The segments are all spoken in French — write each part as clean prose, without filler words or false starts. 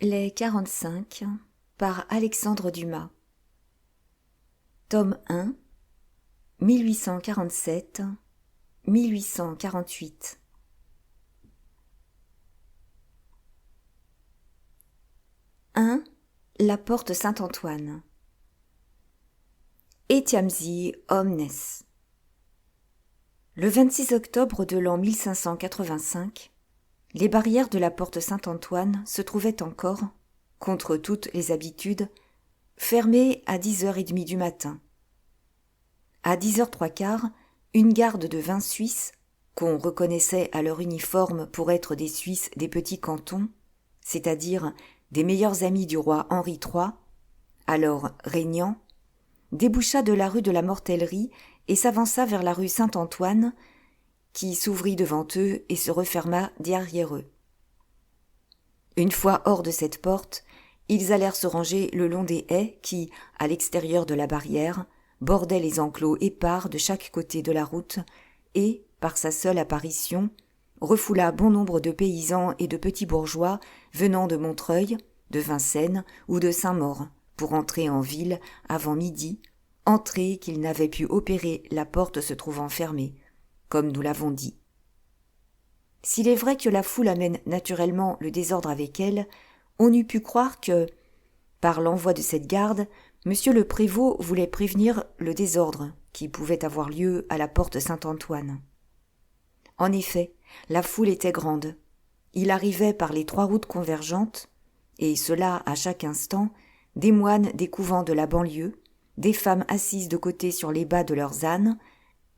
Les 45 par Alexandre Dumas. Tome 1, 1847-1848. La porte Saint-Antoine. Etiamsi omnes. Le 26 octobre de l'an 1585, les barrières de la porte Saint-Antoine se trouvaient encore, contre toutes les habitudes, fermées à 10h30 du matin. À 10h15, une garde de 20 Suisses, qu'on reconnaissait à leur uniforme pour être des Suisses des petits cantons, c'est-à-dire des meilleurs amis du roi Henri III, alors régnant, déboucha de la rue de la Mortellerie et s'avança vers la rue Saint-Antoine, qui s'ouvrit devant eux et se referma derrière eux. Une fois hors de cette porte, ils allèrent se ranger le long des haies qui, à l'extérieur de la barrière, bordaient les enclos épars de chaque côté de la route et, par sa seule apparition, refoula bon nombre de paysans et de petits bourgeois venant de Montreuil, de Vincennes ou de Saint-Maur pour entrer en ville avant midi, entrée qu'ils n'avaient pu opérer la porte se trouvant fermée, comme nous l'avons dit. S'il est vrai que la foule amène naturellement le désordre avec elle, on eût pu croire que, par l'envoi de cette garde, monsieur le prévôt voulait prévenir le désordre qui pouvait avoir lieu à la porte Saint-Antoine. En effet, la foule était grande. Il arrivait par les 3 routes convergentes, et cela à chaque instant, des moines des couvents de la banlieue, des femmes assises de côté sur les bas de leurs ânes,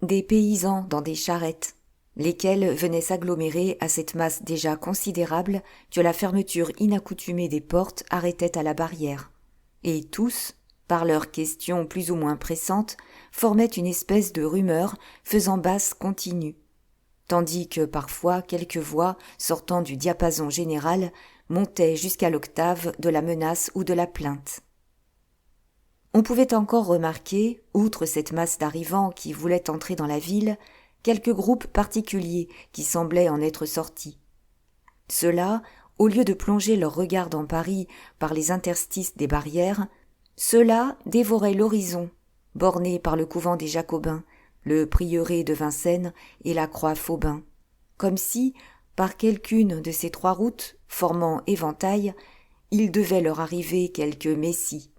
des paysans dans des charrettes, lesquels venaient s'agglomérer à cette masse déjà considérable que la fermeture inaccoutumée des portes arrêtait à la barrière. Et tous, par leurs questions plus ou moins pressantes, formaient une espèce de rumeur faisant basse continue, tandis que parfois quelques voix, sortant du diapason général, montaient jusqu'à l'octave de la menace ou de la plainte. On pouvait encore remarquer, outre cette masse d'arrivants qui voulaient entrer dans la ville, quelques groupes particuliers qui semblaient en être sortis. Ceux-là, au lieu de plonger leur regard dans Paris par les interstices des barrières, ceux-là dévoraient l'horizon, borné par le couvent des Jacobins, le prieuré de Vincennes et la croix Faubin, comme si, par quelqu'une de ces 3 routes formant éventail, il devait leur arriver quelque messie.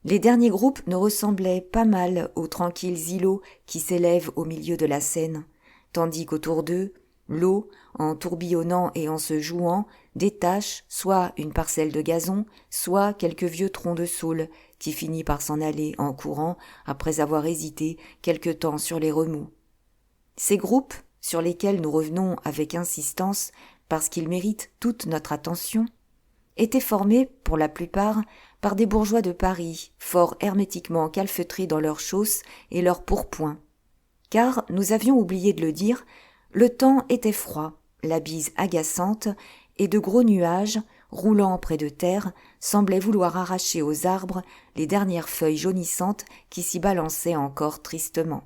Les derniers groupes ne ressemblaient pas mal aux tranquilles îlots qui s'élèvent au milieu de la Seine, tandis qu'autour d'eux, l'eau, en tourbillonnant et en se jouant, détache soit une parcelle de gazon, soit quelques vieux troncs de saule qui finit par s'en aller en courant après avoir hésité quelque temps sur les remous. Ces groupes, sur lesquels nous revenons avec insistance parce qu'ils méritent toute notre attention, étaient formés, pour la plupart, par des bourgeois de Paris, fort hermétiquement calfeutrés dans leurs chausses et leurs pourpoints. Car, nous avions oublié de le dire, le temps était froid, la bise agaçante, et de gros nuages, roulant près de terre, semblaient vouloir arracher aux arbres les dernières feuilles jaunissantes qui s'y balançaient encore tristement.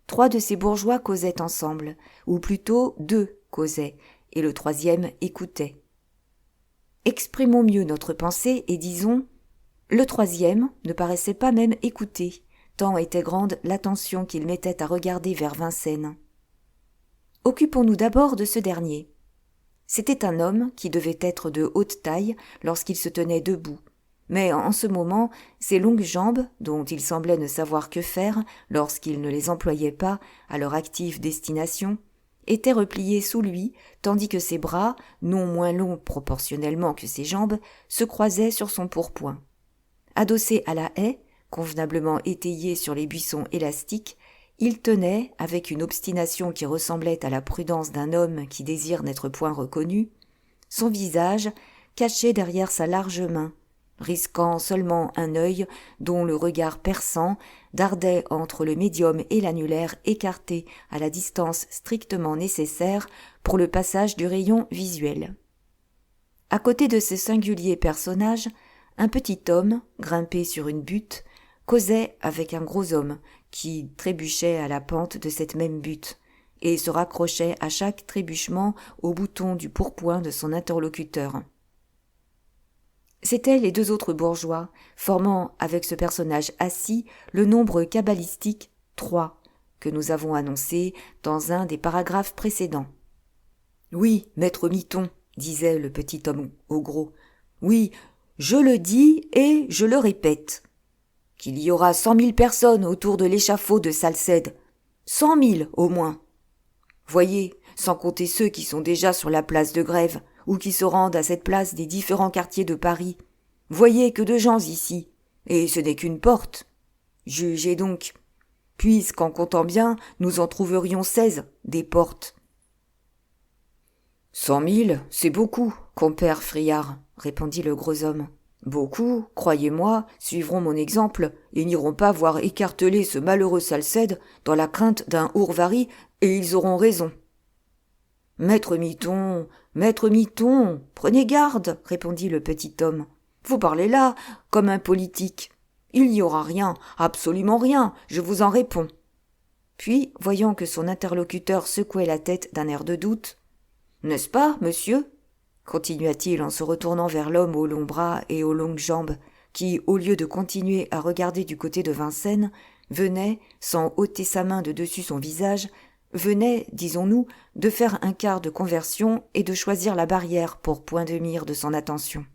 3 de ces bourgeois causaient ensemble, ou plutôt 2 causaient, et le 3e écoutait. Exprimons mieux notre pensée et disons « le 3e ne paraissait pas même écouter, tant était grande l'attention qu'il mettait à regarder vers Vincennes. » Occupons-nous d'abord de ce dernier. C'était un homme qui devait être de haute taille lorsqu'il se tenait debout, mais en ce moment, ses longues jambes, dont il semblait ne savoir que faire lorsqu'il ne les employait pas à leur active destination, étaient repliés sous lui, tandis que ses bras, non moins longs proportionnellement que ses jambes, se croisaient sur son pourpoint. Adossé à la haie, convenablement étayé sur les buissons élastiques, il tenait, avec une obstination qui ressemblait à la prudence d'un homme qui désire n'être point reconnu, son visage caché derrière sa large main, risquant seulement un œil dont le regard perçant dardait entre le médium et l'annulaire écarté à la distance strictement nécessaire pour le passage du rayon visuel. À côté de ce singulier personnage, un petit homme, grimpé sur une butte, causait avec un gros homme qui trébuchait à la pente de cette même butte et se raccrochait à chaque trébuchement au bouton du pourpoint de son interlocuteur. C'étaient les deux autres bourgeois, formant avec ce personnage assis le nombre cabalistique 3, que nous avons annoncé dans un des paragraphes précédents. « Oui, maître Miton, disait le petit homme au gros. Oui, je le dis et je le répète. Qu'il y aura 100 000 personnes autour de l'échafaud de Salcède. 100 000 au moins. Voyez, sans compter ceux qui sont déjà sur la place de Grève, ou qui se rendent à cette place des différents quartiers de Paris. Voyez que de gens ici, et ce n'est qu'une porte. Jugez donc, puisqu'en comptant bien, nous en trouverions 16, des portes. 100 000, c'est beaucoup, compère Friard, répondit le gros homme. Beaucoup, croyez-moi, suivront mon exemple et n'iront pas voir écarteler ce malheureux Salcède dans la crainte d'un Hourvari, et ils auront raison. Maître Miton, prenez garde, répondit le petit homme. Vous parlez là comme un politique. Il n'y aura rien, absolument rien, je vous en réponds. Puis, voyant que son interlocuteur secouait la tête d'un air de doute, « N'est-ce pas, monsieur ?» continua-t-il en se retournant vers l'homme aux longs bras et aux longues jambes, qui, au lieu de continuer à regarder du côté de Vincennes, venait, sans ôter sa main de dessus son visage, venait, disons-nous, de faire un quart de conversion et de choisir la barrière pour point de mire de son attention.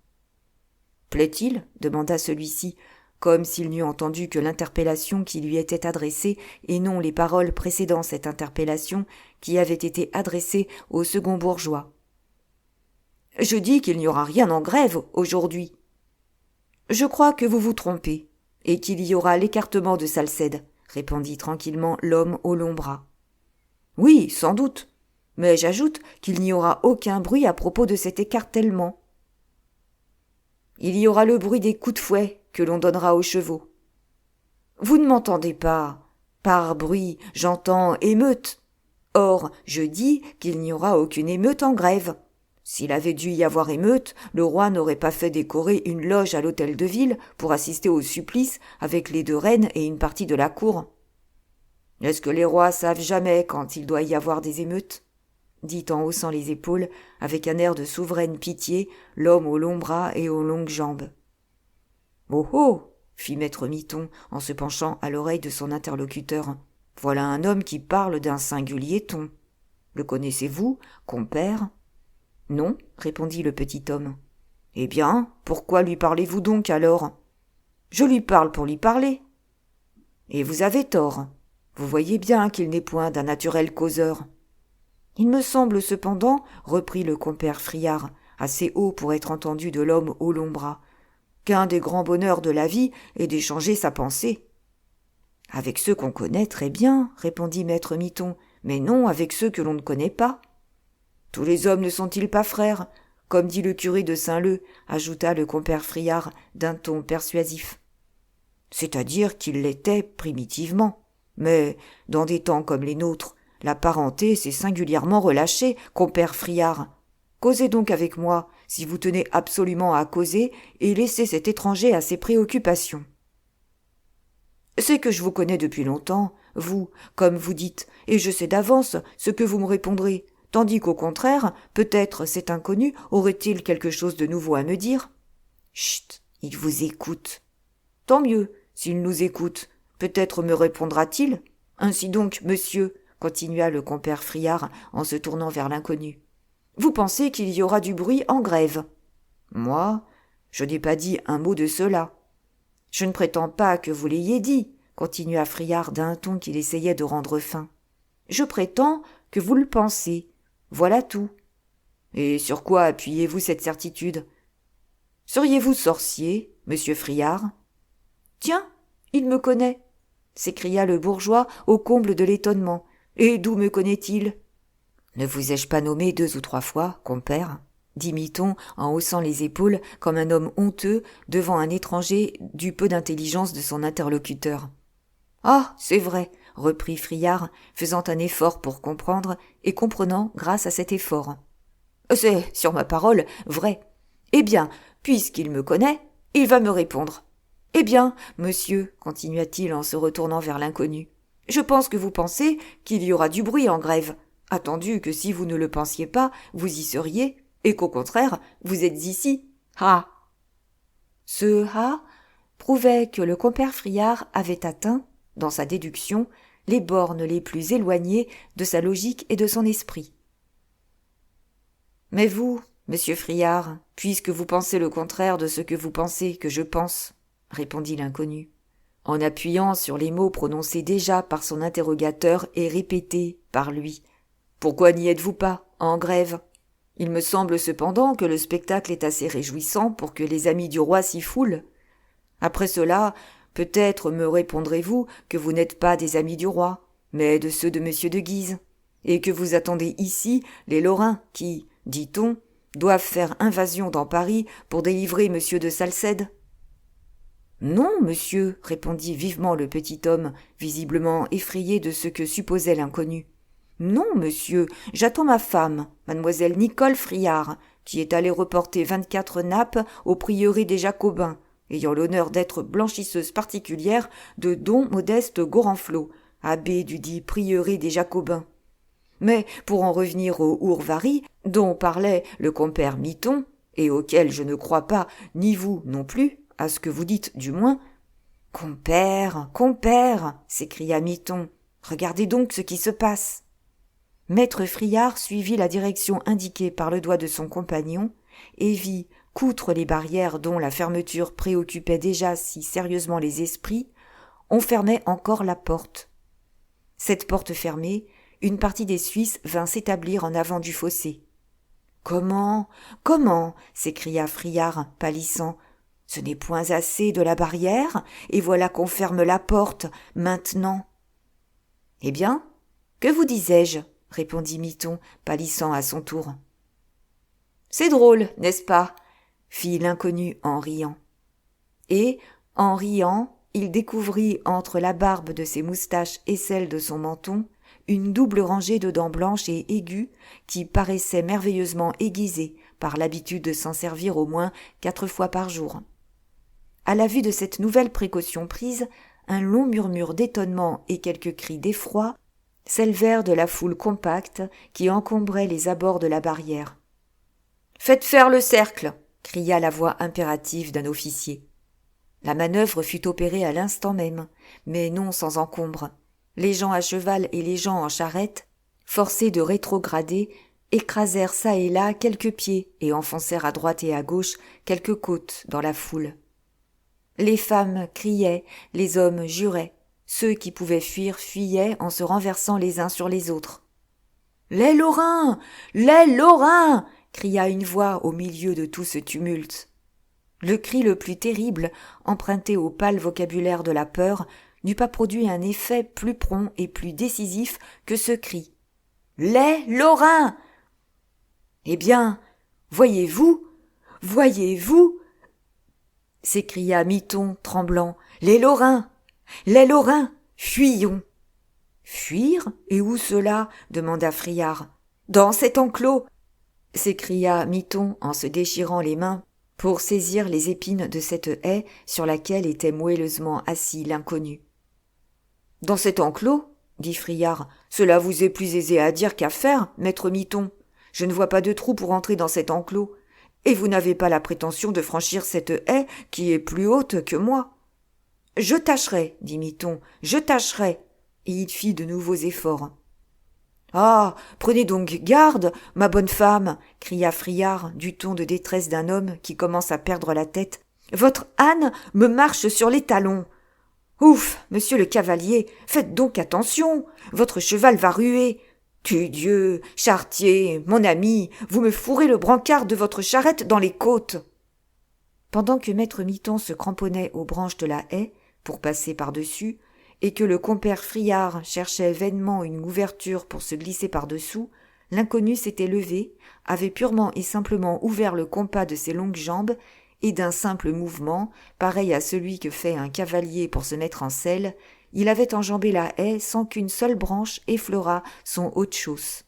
« Plaît-il » demanda celui-ci, comme s'il n'eût entendu que l'interpellation qui lui était adressée et non les paroles précédant cette interpellation qui avaient été adressées au second bourgeois. « Je dis qu'il n'y aura rien en grève aujourd'hui. »« Je crois que vous vous trompez, et qu'il y aura l'écartement de Salcède, » répondit tranquillement l'homme aux longs bras. « Oui, sans doute, mais j'ajoute qu'il n'y aura aucun bruit à propos de cet écartèlement. Il y aura le bruit des coups de fouet que l'on donnera aux chevaux. Vous ne m'entendez pas. Par bruit, j'entends émeute. Or, je dis qu'il n'y aura aucune émeute en grève. S'il avait dû y avoir émeute, le roi n'aurait pas fait décorer une loge à l'hôtel de ville pour assister au supplice avec les deux reines et une partie de la cour. Est-ce que les rois savent jamais quand il doit y avoir des émeutes ? Dit en haussant les épaules, avec un air de souveraine pitié, l'homme aux longs bras et aux longues jambes. « Oh oh !» fit maître Miton en se penchant à l'oreille de son interlocuteur. « Voilà un homme qui parle d'un singulier ton. Le connaissez-vous, compère ?»« Non, » répondit le petit homme. « Eh bien, pourquoi lui parlez-vous donc alors ? »« Je lui parle pour lui parler. »« Et vous avez tort. Vous voyez bien qu'il n'est point d'un naturel causeur. » « Il me semble cependant, reprit le compère Friard, assez haut pour être entendu de l'homme aux longs bras, qu'un des grands bonheurs de la vie est d'échanger sa pensée. »« Avec ceux qu'on connaît très bien, répondit maître Miton, mais non avec ceux que l'on ne connaît pas. »« Tous les hommes ne sont-ils pas frères, comme dit le curé de Saint-Leu, ajouta le compère Friard d'un ton persuasif. C'est-à-dire qu'ils l'étaient primitivement, mais dans des temps comme les nôtres, la parenté s'est singulièrement relâchée, compère Friard. Causez donc avec moi, si vous tenez absolument à causer, et laissez cet étranger à ses préoccupations. C'est que je vous connais depuis longtemps, vous, comme vous dites, et je sais d'avance ce que vous me répondrez, tandis qu'au contraire, peut-être cet inconnu aurait-il quelque chose de nouveau à me dire. Chut, il vous écoute. Tant mieux, s'il nous écoute, peut-être me répondra-t-il. Ainsi donc, monsieur, continua le compère Friard en se tournant vers l'inconnu. Vous pensez qu'il y aura du bruit en grève ? Moi, je n'ai pas dit un mot de cela. Je ne prétends pas que vous l'ayez dit, continua Friard d'un ton qu'il essayait de rendre fin. Je prétends que vous le pensez. Voilà tout. Et sur quoi appuyez-vous cette certitude ? Seriez-vous sorcier, monsieur Friard ? Tiens, il me connaît, s'écria le bourgeois au comble de l'étonnement. Et d'où me connaît-il ? Ne vous ai-je pas nommé 2 ou 3 fois, compère ? Dit Miton en haussant les épaules comme un homme honteux devant un étranger du peu d'intelligence de son interlocuteur. Ah, c'est vrai, reprit Friard, faisant un effort pour comprendre et comprenant grâce à cet effort. C'est, sur ma parole, vrai. Eh bien, puisqu'il me connaît, il va me répondre. Eh bien, monsieur, continua-t-il en se retournant vers l'inconnu, je pense que vous pensez qu'il y aura du bruit en grève, attendu que si vous ne le pensiez pas, vous y seriez, et qu'au contraire, vous êtes ici. Ah ! Ce « ah » prouvait que le compère Friard avait atteint, dans sa déduction, les bornes les plus éloignées de sa logique et de son esprit. « Mais vous, monsieur Friard, puisque vous pensez le contraire de ce que vous pensez que je pense, répondit l'inconnu, en appuyant sur les mots prononcés déjà par son interrogateur et répétés par lui. Pourquoi n'y êtes-vous pas, en grève ? Il me semble cependant que le spectacle est assez réjouissant pour que les amis du roi s'y foulent. Après cela, peut-être me répondrez-vous que vous n'êtes pas des amis du roi, mais de ceux de monsieur de Guise, et que vous attendez ici les Lorrains qui, dit-on, doivent faire invasion dans Paris pour délivrer monsieur de Salcède. Non, monsieur, répondit vivement le petit homme, visiblement effrayé de ce que supposait l'inconnu. Non, monsieur, j'attends ma femme, mademoiselle Nicole Friard, qui est allée reporter 24 nappes au prieuré des Jacobins, ayant l'honneur d'être blanchisseuse particulière de don Modeste Gorenflot, abbé du dit prieuré des Jacobins. Mais pour en revenir au Hourvari, dont parlait le compère Miton, et auquel je ne crois pas, ni vous non plus, à ce que vous dites du moins. Compère, compère, s'écria Miton, regardez donc ce qui se passe. Maître Friard suivit la direction indiquée par le doigt de son compagnon et vit qu'outre les barrières dont la fermeture préoccupait déjà si sérieusement les esprits, on fermait encore la porte. Cette porte fermée, une partie des Suisses vint s'établir en avant du fossé. « Comment ? Comment » s'écria Friard, pâlissant. « Ce n'est point assez de la barrière, et voilà qu'on ferme la porte, maintenant. »« Eh bien, que vous disais-je » répondit Miton, pâlissant à son tour. « C'est drôle, n'est-ce pas ?» fit l'inconnu en riant. Et, en riant, il découvrit entre la barbe de ses moustaches et celle de son menton une double rangée de dents blanches et aiguës qui paraissaient merveilleusement aiguisées par l'habitude de s'en servir au moins 4 fois par jour. À la vue de cette nouvelle précaution prise, un long murmure d'étonnement et quelques cris d'effroi s'élevèrent de la foule compacte qui encombrait les abords de la barrière. « Faites faire le cercle !» cria la voix impérative d'un officier. La manœuvre fut opérée à l'instant même, mais non sans encombre. Les gens à cheval et les gens en charrette, forcés de rétrograder, écrasèrent çà et là quelques pieds et enfoncèrent à droite et à gauche quelques côtes dans la foule. Les femmes criaient, les hommes juraient, ceux qui pouvaient fuir fuyaient en se renversant les uns sur les autres. « Les Lorrains ! Les Lorrains !» cria une voix au milieu de tout ce tumulte. Le cri le plus terrible, emprunté au pâle vocabulaire de la peur, n'eût pas produit un effet plus prompt et plus décisif que ce cri. « Les Lorrains !» « Eh bien, voyez-vous, voyez-vous !» s'écria Miton, tremblant. « Les Lorrains ! Les Lorrains ! Fuyons !»« Fuir ? Et où cela ?» demanda Friard. « Dans cet enclos !» s'écria Miton en se déchirant les mains pour saisir les épines de cette haie sur laquelle était moelleusement assis l'inconnu. « Dans cet enclos ?» dit Friard. « Cela vous est plus aisé à dire qu'à faire, maître Miton. Je ne vois pas de trou pour entrer dans cet enclos, et vous n'avez pas la prétention de franchir cette haie qui est plus haute que moi. »« Je tâcherai, » dit Miton, « je tâcherai. » Et il fit de nouveaux efforts. « Ah, prenez donc garde, ma bonne femme !» cria Friard du ton de détresse d'un homme qui commence à perdre la tête. « Votre âne me marche sur les talons. Ouf, monsieur le cavalier, faites donc attention, votre cheval va ruer. Tudieu, charretier, mon ami, vous me fourrez le brancard de votre charrette dans les côtes. » Pendant que maître Miton se cramponnait aux branches de la haie pour passer par-dessus, et que le compère Friard cherchait vainement une ouverture pour se glisser par-dessous, l'inconnu s'était levé, avait purement et simplement ouvert le compas de ses longues jambes, et d'un simple mouvement, pareil à celui que fait un cavalier pour se mettre en selle, il avait enjambé la haie sans qu'une seule branche effleurât son haut-de-chausse.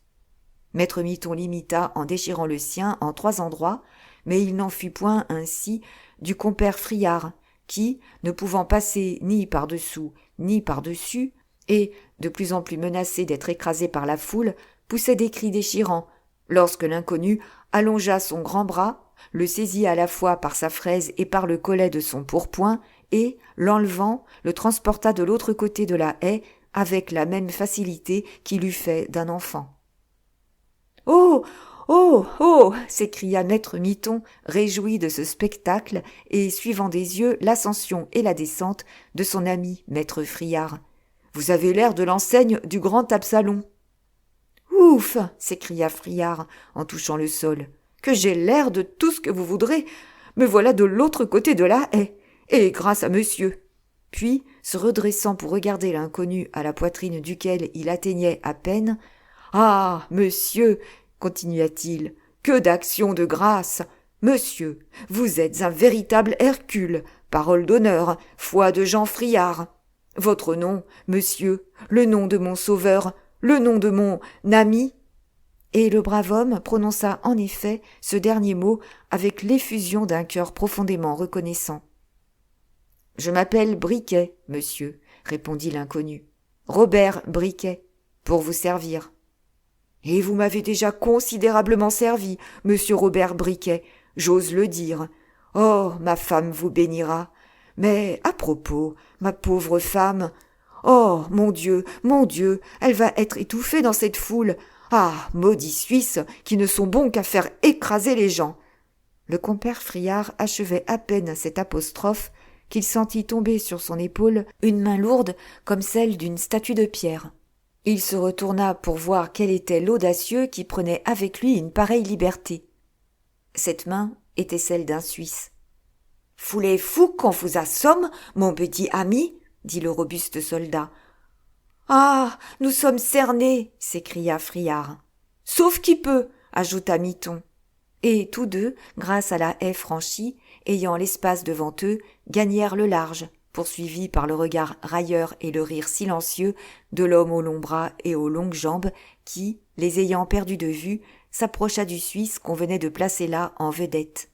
Maître Miton l'imita en déchirant le sien en 3 endroits, mais il n'en fut point ainsi du compère Friard, qui, ne pouvant passer ni par-dessous ni par-dessus, et, de plus en plus menacé d'être écrasé par la foule, poussait des cris déchirants, lorsque l'inconnu allongea son grand bras, le saisit à la fois par sa fraise et par le collet de son pourpoint, et, l'enlevant, le transporta de l'autre côté de la haie avec la même facilité qu'il eût fait d'un enfant. « Oh! Oh! Oh! » s'écria maître Miton, réjoui de ce spectacle et suivant des yeux l'ascension et la descente de son ami maître Friard. « Vous avez l'air de l'enseigne du grand Absalon. »« Ouf !» s'écria Friard en touchant le sol. « Que j'ai l'air de tout ce que vous voudrez. Me voilà de l'autre côté de la haie. Et grâce à monsieur. » Puis, se redressant pour regarder l'inconnu à la poitrine duquel il atteignait à peine, « Ah, monsieur !» continua-t-il, « que d'action de grâce ! Monsieur, vous êtes un véritable Hercule, parole d'honneur, foi de Jean Friard. Votre nom, monsieur, le nom de mon sauveur, le nom de mon ami !» Et le brave homme prononça en effet ce dernier mot avec l'effusion d'un cœur profondément reconnaissant. « Je m'appelle Briquet, monsieur, » répondit l'inconnu. « Robert Briquet, pour vous servir. »« Et vous m'avez déjà considérablement servi, monsieur Robert Briquet, j'ose le dire. Oh, ma femme vous bénira. Mais, à propos, ma pauvre femme, oh, mon Dieu, elle va être étouffée dans cette foule. Ah, maudits Suisses, qui ne sont bons qu'à faire écraser les gens. » Le compère Friard achevait à peine cette apostrophe qu'il sentit tomber sur son épaule une main lourde comme celle d'une statue de pierre. Il se retourna pour voir quel était l'audacieux qui prenait avec lui une pareille liberté. Cette main était celle d'un Suisse. « Voulez-vous qu'on vous assomme, mon petit ami ?» dit le robuste soldat. « Ah, nous sommes cernés !» s'écria Friard. « Sauf qui peut !» ajouta Miton. Et tous deux, grâce à la haie franchie, ayant l'espace devant eux, gagnèrent le large, poursuivis par le regard railleur et le rire silencieux de l'homme aux longs bras et aux longues jambes qui, les ayant perdus de vue, s'approcha du Suisse qu'on venait de placer là en vedette.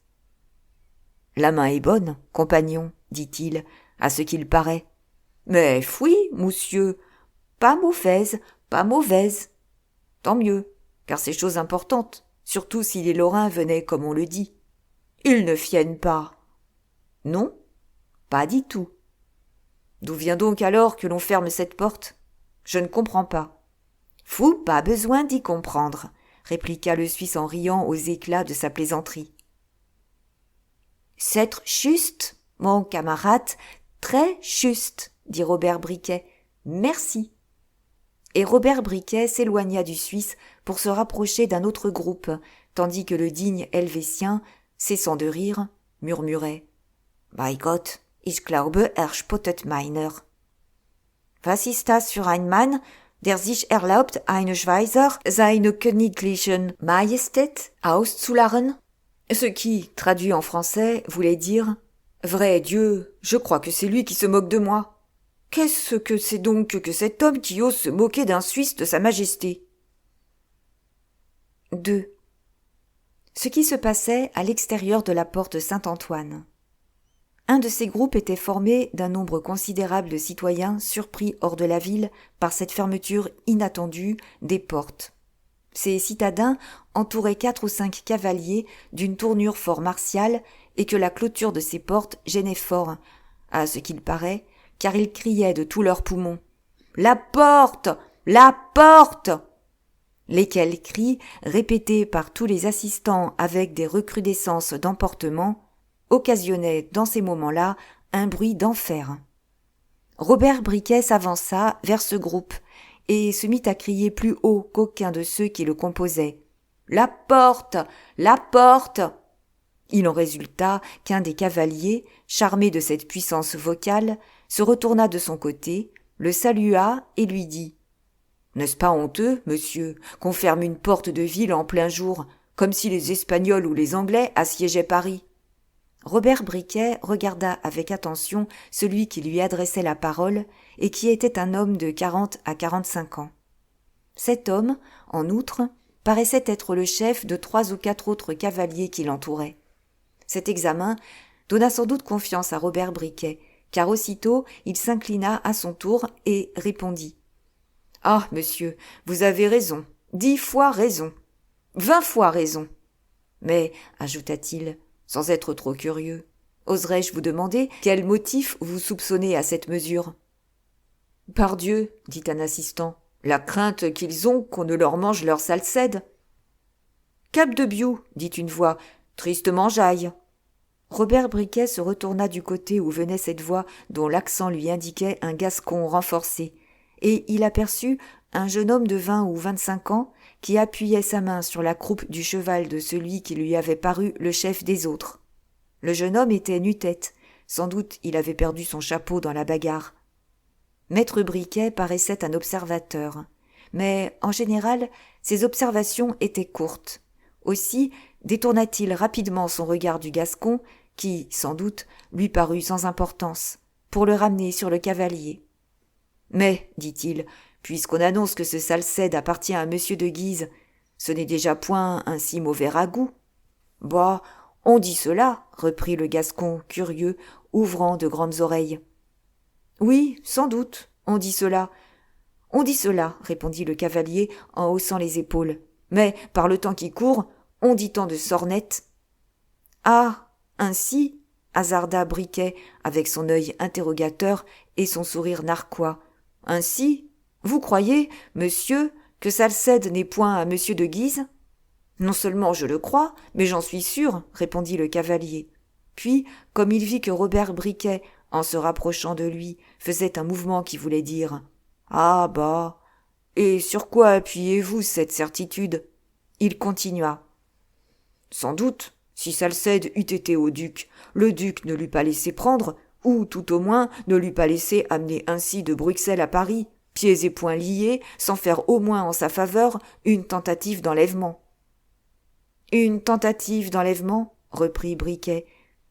« La main est bonne, compagnon, dit-il, à ce qu'il paraît. Mais foui, monsieur, pas mauvaise, pas mauvaise. Tant mieux, car c'est chose importante, surtout si les Lorrains venaient comme on le dit. Ils ne viennent pas. Non, pas du tout. D'où vient donc alors que l'on ferme cette porte? Je ne comprends pas. Fou, pas besoin d'y comprendre, répliqua le Suisse en riant aux éclats de sa plaisanterie. C'est juste, mon camarade, très juste, dit Robert Briquet. Merci. Et Robert Briquet s'éloigna du Suisse pour se rapprocher d'un autre groupe, tandis que le digne Helvétien, cessant de rire, murmurait « Bei Gott, ich glaube, spottet meiner. Was ist das für ein Mann, der sich erlaubt, eine Schweizer seine königlichen Majestät auszulachen ?» Ce qui, traduit en français, voulait dire « Vrai Dieu, je crois que c'est lui qui se moque de moi. Qu'est-ce que c'est donc que cet homme qui ose se moquer d'un Suisse de sa majesté ?» 2. Ce qui se passait à l'extérieur de la porte Saint-Antoine. Un de ces groupes était formé d'un nombre considérable de citoyens surpris hors de la ville par cette fermeture inattendue des portes. Ces citadins entouraient 4 ou 5 cavaliers d'une tournure fort martiale et que la clôture de ces portes gênait fort, à ce qu'il paraît, car ils criaient de tous leurs poumons « La porte! La porte !» Lesquels cris, répétés par tous les assistants avec des recrudescences d'emportement, occasionnaient dans ces moments-là un bruit d'enfer. Robert Briquet s'avança vers ce groupe et se mit à crier plus haut qu'aucun de ceux qui le composaient. « La porte! La porte !» Il en résulta qu'un des cavaliers, charmé de cette puissance vocale, se retourna de son côté, le salua et lui dit « N'est-ce pas honteux, monsieur, qu'on ferme une porte de ville en plein jour, comme si les Espagnols ou les Anglais assiégeaient Paris ?» Robert Briquet regarda avec attention celui qui lui adressait la parole et qui était un homme de 40 à 45 ans. Cet homme, en outre, paraissait être le chef de 3 ou 4 autres cavaliers qui l'entouraient. Cet examen donna sans doute confiance à Robert Briquet, car aussitôt il s'inclina à son tour et répondit « Ah, monsieur, vous avez raison, 10 fois raison, 20 fois raison. Mais, ajouta-t-il, sans être trop curieux, oserais-je vous demander quel motif vous soupçonnez à cette mesure? Pardieu, dit un assistant, la crainte qu'ils ont qu'on ne leur mange leur salcède. Cap de Biou, dit une voix, tristement jaille. Robert Briquet se retourna du côté où venait cette voix dont l'accent lui indiquait un gascon renforcé, et il aperçut un jeune homme de 20 ou 25 ans qui appuyait sa main sur la croupe du cheval de celui qui lui avait paru le chef des autres. Le jeune homme était nu-tête, sans doute il avait perdu son chapeau dans la bagarre. Maître Briquet paraissait un observateur, mais en général ses observations étaient courtes. Aussi détourna-t-il rapidement son regard du Gascon, qui, sans doute, lui parut sans importance, pour le ramener sur le cavalier. « Mais, dit-il, puisqu'on annonce que ce Salcède appartient à monsieur de Guise, ce n'est déjà point un si mauvais ragoût. »« Bah, on dit cela, » reprit le Gascon, curieux, ouvrant de grandes oreilles. « Oui, sans doute, on dit cela. »« On dit cela, » répondit le cavalier en haussant les épaules. « Mais, par le temps qui court, on dit tant de sornettes. »« Ah, ainsi ?» hasarda Briquet, avec son œil interrogateur et son sourire narquois. « Ainsi, vous croyez, monsieur, que Salcède n'est point à monsieur de Guise ?»« Non seulement je le crois, mais j'en suis sûr, » répondit le cavalier. Puis, comme il vit que Robert Briquet, en se rapprochant de lui, faisait un mouvement qui voulait dire « Ah bah, et sur quoi appuyez-vous cette certitude ?» Il continua. « Sans doute, si Salcède eût été au duc, le duc ne l'eût pas laissé prendre, ou tout au moins ne l'eût pas laissé amener ainsi de Bruxelles à Paris, pieds et poings liés, sans faire au moins en sa faveur une tentative d'enlèvement. »« Une tentative d'enlèvement ?» reprit Briquet.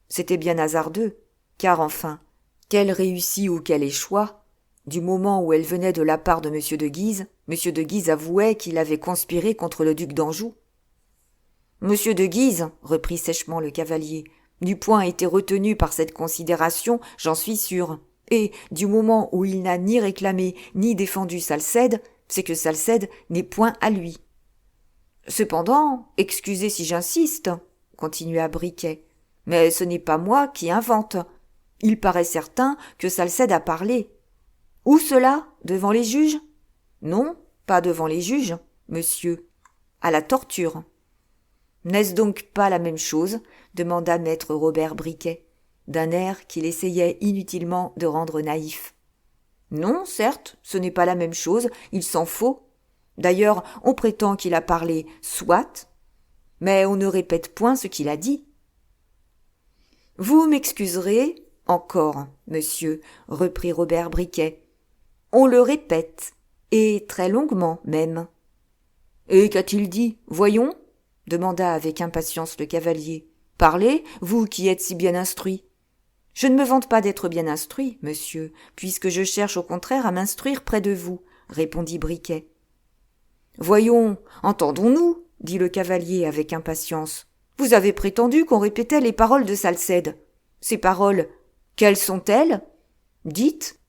C'était bien hasardeux, car enfin, qu'elle réussit ou qu'elle échoua, du moment où elle venait de la part de M. de Guise avouait qu'il avait conspiré contre le duc d'Anjou. « Monsieur de Guise, » reprit sèchement le cavalier, « n'eût point été retenu par cette considération, j'en suis sûr. Et, du moment où il n'a ni réclamé ni défendu Salcède, c'est que Salcède n'est point à lui. »« Cependant, excusez si j'insiste, » continua Briquet, « mais ce n'est pas moi qui invente. Il paraît certain que Salcède a parlé. »« Où cela ? Devant les juges ? » ?»« Non, pas devant les juges, monsieur. À la torture. »« N'est-ce donc pas la même chose ? » demanda maître Robert Briquet, d'un air qu'il essayait inutilement de rendre naïf. « Non, certes, ce n'est pas la même chose, il s'en faut. D'ailleurs, on prétend qu'il a parlé, soit, mais on ne répète point ce qu'il a dit. »« Vous m'excuserez, encore, monsieur, » reprit Robert Briquet. « On le répète, et très longuement même. »« Et qu'a-t-il dit ? Voyons » demanda avec impatience le cavalier. « Parlez, vous qui êtes si bien instruit. »« Je ne me vante pas d'être bien instruit, monsieur, puisque je cherche au contraire à m'instruire près de vous, » répondit Briquet. « Voyons, entendons-nous, » dit le cavalier avec impatience. « Vous avez prétendu qu'on répétait les paroles de Salcède. Ces paroles, quelles sont-elles ? Dites. »«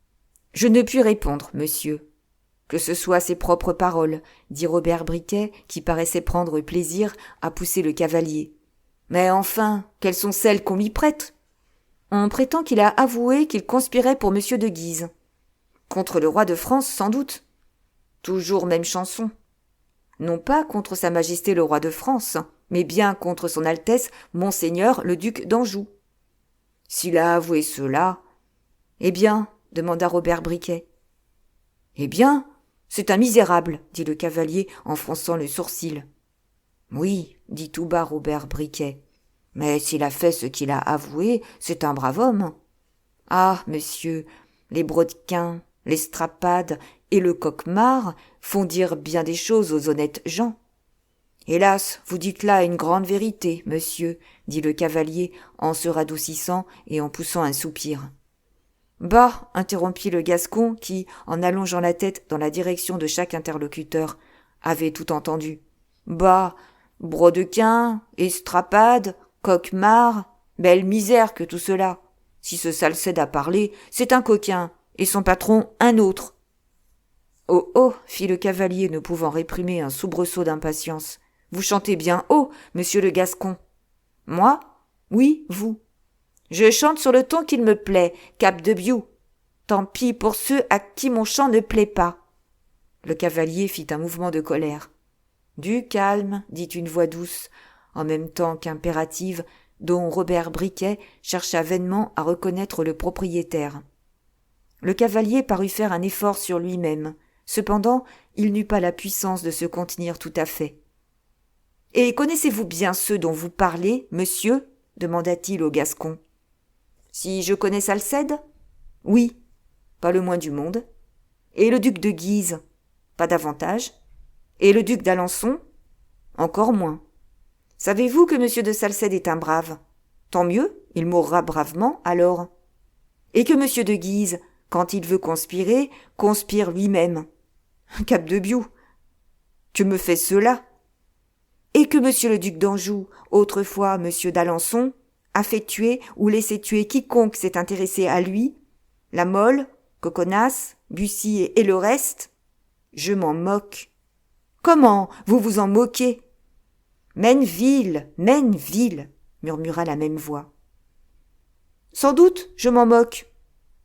Je ne puis répondre, monsieur. »« Que ce soit ses propres paroles, » dit Robert Briquet, qui paraissait prendre plaisir à pousser le cavalier. « Mais enfin, quelles sont celles qu'on lui prête ? On prétend qu'il a avoué qu'il conspirait pour monsieur de Guise. Contre le roi de France, sans doute. Toujours même chanson. Non pas contre sa majesté le roi de France, mais bien contre son Altesse Monseigneur le duc d'Anjou. »« S'il a avoué cela... »« Eh bien, » demanda Robert Briquet. « Eh bien, c'est un misérable, » dit le cavalier en fronçant le sourcil. « Oui, » dit tout bas Robert Briquet, « mais s'il a fait ce qu'il a avoué, c'est un brave homme. »« Ah, monsieur, les brodequins, les strapades et le coquemard font dire bien des choses aux honnêtes gens. »« Hélas, vous dites là une grande vérité, monsieur, » dit le cavalier en se radoucissant et en poussant un soupir. « Bah » interrompit le Gascon qui, en allongeant la tête dans la direction de chaque interlocuteur, avait tout entendu. « Bah, brodequin, estrapade, coquemard, belle misère que tout cela. Si ce Salcède a parlé, c'est un coquin, et son patron un autre. »« Oh oh » fit le cavalier, ne pouvant réprimer un soubresaut d'impatience. Vous chantez bien haut, monsieur le Gascon. Moi? Oui, vous. Je chante sur le ton qu'il me plaît, Cap de Biou. Tant pis pour ceux à qui mon chant ne plaît pas. Le cavalier fit un mouvement de colère. Du calme, dit une voix douce, en même temps qu'impérative, dont Robert Briquet chercha vainement à reconnaître le propriétaire. Le cavalier parut faire un effort sur lui-même. Cependant, il n'eut pas la puissance de se contenir tout à fait. « Et connaissez-vous bien ceux dont vous parlez, monsieur ?» demanda-t-il au Gascon. « Si je connais Salcède ? Oui, pas le moins du monde. Et le duc de Guise ? Pas davantage. Et le duc d'Alençon ? Encore moins. Savez-vous que monsieur de Salcède est un brave ? Tant mieux, il mourra bravement, alors. Et que monsieur de Guise, quand il veut conspirer, conspire lui-même. Cap de Biou, que me fait cela ? Et que monsieur le duc d'Anjou, autrefois monsieur d'Alençon, a fait tuer ou laissé tuer quiconque s'est intéressé à lui, la Mole, Coconas, Bussy et le reste ? Je m'en moque. Comment, vous vous en moquez ? Maineville, murmura la même voix. Sans doute, je m'en moque.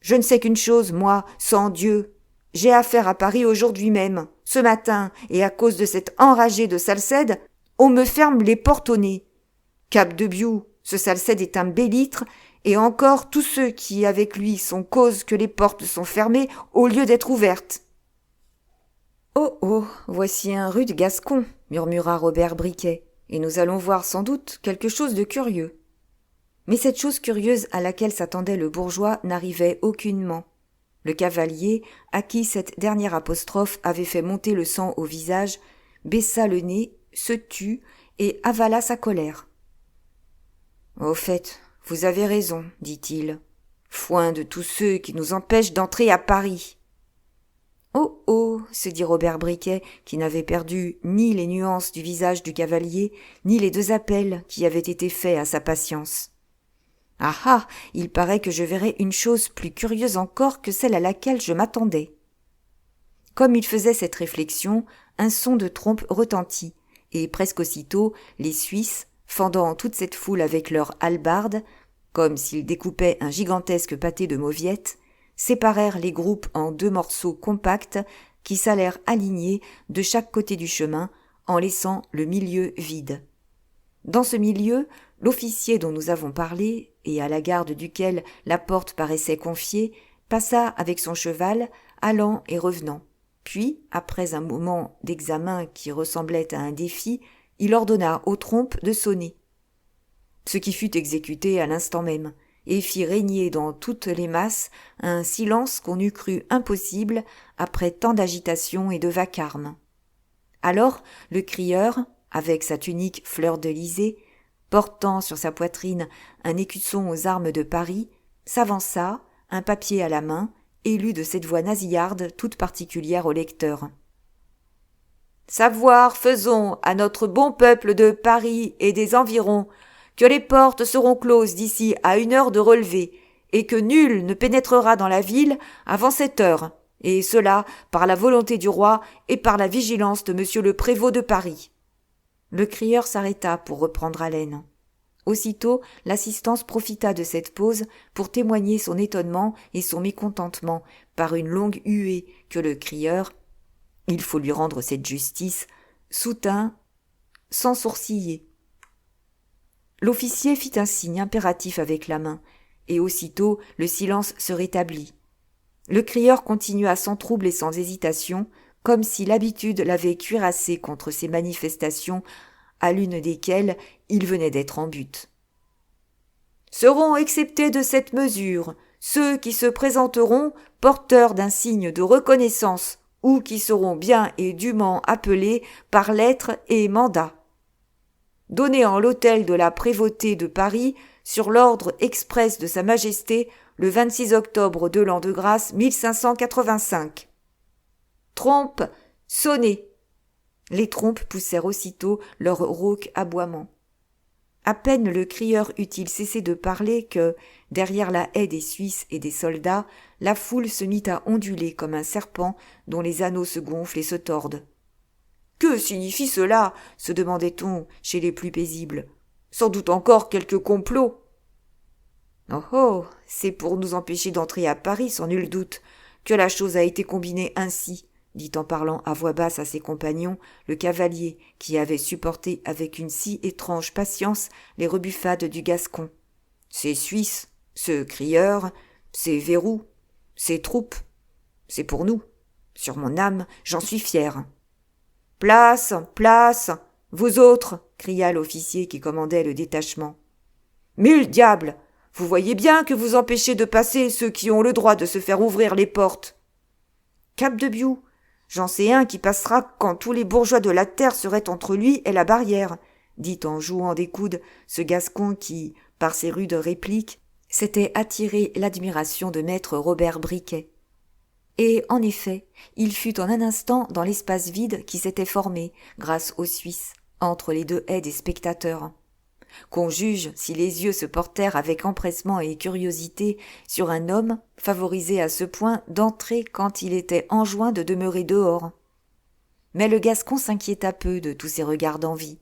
Je ne sais qu'une chose, moi, sans Dieu. J'ai affaire à Paris aujourd'hui même, ce matin, et à cause de cet enragé de Salcède, on me ferme les portes au nez. Cap de Biou, ce Salcède est un bélitre, et encore tous ceux qui, avec lui, sont cause que les portes sont fermées au lieu d'être ouvertes. Oh, oh, voici un rude Gascon, murmura Robert Briquet, et nous allons voir sans doute quelque chose de curieux. Mais cette chose curieuse à laquelle s'attendait le bourgeois n'arrivait aucunement. Le cavalier, à qui cette dernière apostrophe avait fait monter le sang au visage, baissa le nez, se tut et avala sa colère. « Au fait, vous avez raison, dit-il. Foin de tous ceux qui nous empêchent d'entrer à Paris. » Oh, oh, se dit Robert Briquet, qui n'avait perdu ni les nuances du visage du cavalier, ni les 2 appels qui avaient été faits à sa patience. Ah ah, il paraît que je verrai une chose plus curieuse encore que celle à laquelle je m'attendais. Comme il faisait cette réflexion, un son de trompe retentit, et presque aussitôt, les Suisses, fendant toute cette foule avec leurs hallebardes, comme s'ils découpaient un gigantesque pâté de mauviettes, séparèrent les groupes en 2 morceaux compacts qui s'allèrent alignés de chaque côté du chemin en laissant le milieu vide. Dans ce milieu, l'officier dont nous avons parlé, et à la garde duquel la porte paraissait confiée, passa avec son cheval, allant et revenant. Puis, après un moment d'examen qui ressemblait à un défi, il ordonna aux trompes de sonner. Ce qui fut exécuté à l'instant même, et fit régner dans toutes les masses un silence qu'on eût cru impossible après tant d'agitation et de vacarme. Alors, le crieur, avec sa tunique fleur-de-lysée, portant sur sa poitrine un écusson aux armes de Paris, s'avança, un papier à la main, et lut de cette voix nasillarde toute particulière au lecteur. « Savoir faisons à notre bon peuple de Paris et des environs que les portes seront closes d'ici à 1 heure de relevée, et que nul ne pénétrera dans la ville avant 7 heures, et cela par la volonté du roi et par la vigilance de monsieur le prévôt de Paris. » Le crieur s'arrêta pour reprendre haleine. Aussitôt, l'assistance profita de cette pause pour témoigner son étonnement et son mécontentement par une longue huée que le crieur, il faut lui rendre cette justice, soutint sans sourciller. L'officier fit un signe impératif avec la main, et aussitôt le silence se rétablit. Le crieur continua sans trouble et sans hésitation, comme si l'habitude l'avait cuirassé contre ces manifestations à l'une desquelles il venait d'être en butte. « Seront exceptés de cette mesure ceux qui se présenteront porteurs d'un signe de reconnaissance ou qui seront bien et dûment appelés par lettre et mandat. Donné en l'hôtel de la Prévôté de Paris sur l'ordre express de Sa Majesté le 26 octobre de l'an de grâce 1585. Trompes, sonnez !» Les trompes poussèrent aussitôt leur rauque aboiement. À peine le crieur eut-il cessé de parler que, derrière la haie des Suisses et des soldats, la foule se mit à onduler comme un serpent dont les anneaux se gonflent et se tordent. Que signifie cela se demandait-on chez les plus paisibles. Sans doute encore quelque complot. Oh oh, c'est pour nous empêcher d'entrer à Paris, sans nul doute, que la chose a été combinée ainsi, dit en parlant à voix basse à ses compagnons le cavalier qui avait supporté avec une si étrange patience les rebuffades du Gascon. Ces Suisses, ce crieur, ces verrous, ces troupes, c'est pour nous. Sur mon âme, j'en suis fier. Place, place, vous autres, cria l'officier qui commandait le détachement. Mille diables! Vous voyez bien que vous empêchez de passer ceux qui ont le droit de se faire ouvrir les portes. Capdebioux, j'en sais un qui passera quand tous les bourgeois de la terre seraient entre lui et la barrière, dit en jouant des coudes ce Gascon qui, par ses rudes répliques, s'était attiré l'admiration de maître Robert Briquet. Et en effet, il fut en un instant dans l'espace vide qui s'était formé, grâce aux Suisses, entre les deux haies des spectateurs. Qu'on juge si les yeux se portèrent avec empressement et curiosité sur un homme favorisé à ce point d'entrer quand il était enjoint de demeurer dehors. Mais le Gascon s'inquiéta peu de tous ces regards d'envie.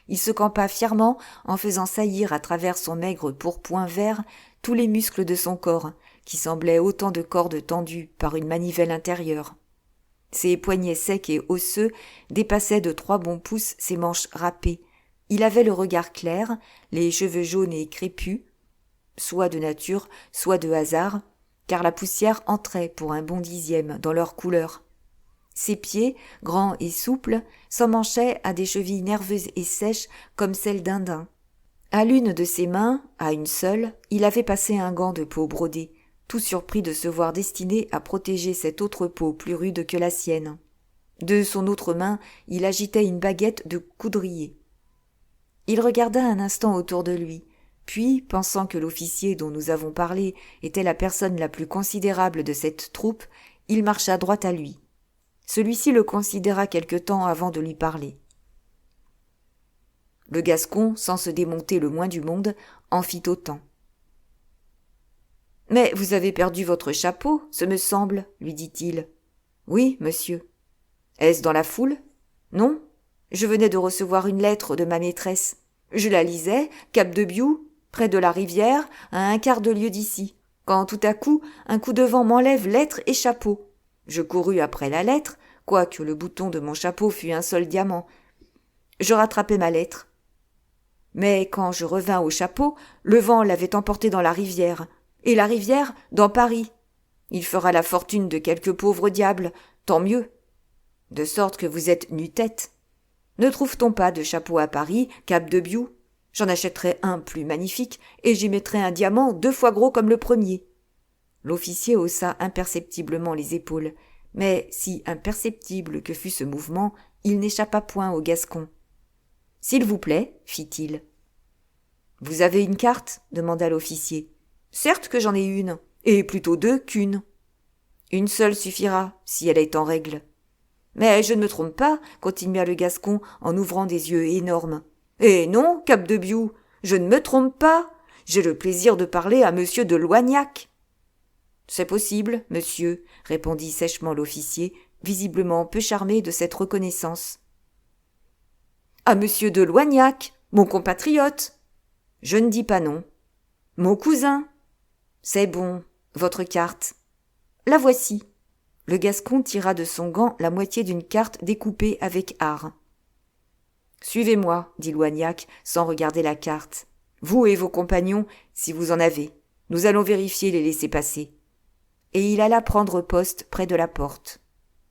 Il se campa fièrement en faisant saillir à travers son maigre pourpoint vert tous les muscles de son corps, qui semblaient autant de cordes tendues par une manivelle intérieure. Ses poignets secs et osseux dépassaient de 3 bons pouces ses manches râpées. Il avait le regard clair, les cheveux jaunes et crépus, soit de nature, soit de hasard, car la poussière entrait pour un bon dixième dans leur couleur. Ses pieds, grands et souples, s'emmanchaient à des chevilles nerveuses et sèches comme celles d'un daim. À l'une de ses mains, à une seule, il avait passé un gant de peau brodée, tout surpris de se voir destiné à protéger cette autre peau plus rude que la sienne. De son autre main, il agitait une baguette de coudrier. Il regarda un instant autour de lui, puis, pensant que l'officier dont nous avons parlé était la personne la plus considérable de cette troupe, il marcha droit à lui. Celui-ci le considéra quelque temps avant de lui parler. Le Gascon, sans se démonter le moins du monde, en fit autant. « Mais vous avez perdu votre chapeau, ce me semble, lui dit-il. « Oui, monsieur. »« Est-ce dans la foule ? » ?»« Non. Je venais de recevoir une lettre de ma maîtresse. Je la lisais, Capdebioux, près de la rivière, à 1/4 de lieue d'ici, quand tout à coup, un coup de vent m'enlève lettre et chapeau. Je courus après la lettre, quoique le bouton de mon chapeau fût un seul diamant. Je rattrapai ma lettre. Mais quand je revins au chapeau, le vent l'avait emporté dans la rivière, et la rivière dans Paris. Il fera la fortune de quelques pauvres diables, tant mieux. De sorte que vous êtes nu-tête. Ne trouve-t-on pas de chapeau à Paris, Capdebioux ? J'en achèterai un plus magnifique, et j'y mettrai un diamant 2 fois gros comme le premier. L'officier haussa imperceptiblement les épaules, mais si imperceptible que fût ce mouvement, il n'échappa point au Gascon. « S'il vous plaît, fit-il. « Vous avez une carte ? Demanda l'officier. « Certes que j'en ai une, et plutôt 2 qu'une. Une seule suffira, si elle est en règle. Mais je ne me trompe pas, continua le Gascon en ouvrant des yeux énormes. Eh non, Capdebioux, je ne me trompe pas. J'ai le plaisir de parler à monsieur de Loignac. C'est possible, monsieur, répondit sèchement l'officier, visiblement peu charmé de cette reconnaissance. À monsieur de Loignac, mon compatriote. Je ne dis pas non. Mon cousin. C'est bon, votre carte. La voici. Le Gascon tira de son gant la moitié d'une carte découpée avec art. Suivez-moi, dit Loignac, sans regarder la carte. Vous et vos compagnons, si vous en avez. Nous allons vérifier les laissez-passer. Et il alla prendre poste près de la porte.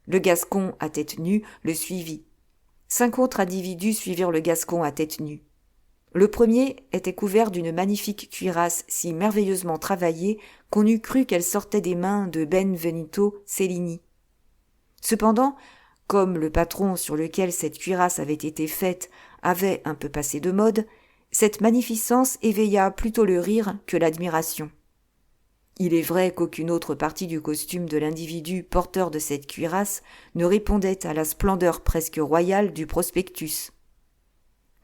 Le Gascon, à tête nue, le suivit. 5 autres individus suivirent le Gascon à tête nue. Le premier était couvert d'une magnifique cuirasse si merveilleusement travaillée qu'on eût cru qu'elle sortait des mains de Benvenuto Cellini. Cependant, comme le patron sur lequel cette cuirasse avait été faite avait un peu passé de mode, cette magnificence éveilla plutôt le rire que l'admiration. Il est vrai qu'aucune autre partie du costume de l'individu porteur de cette cuirasse ne répondait à la splendeur presque royale du prospectus.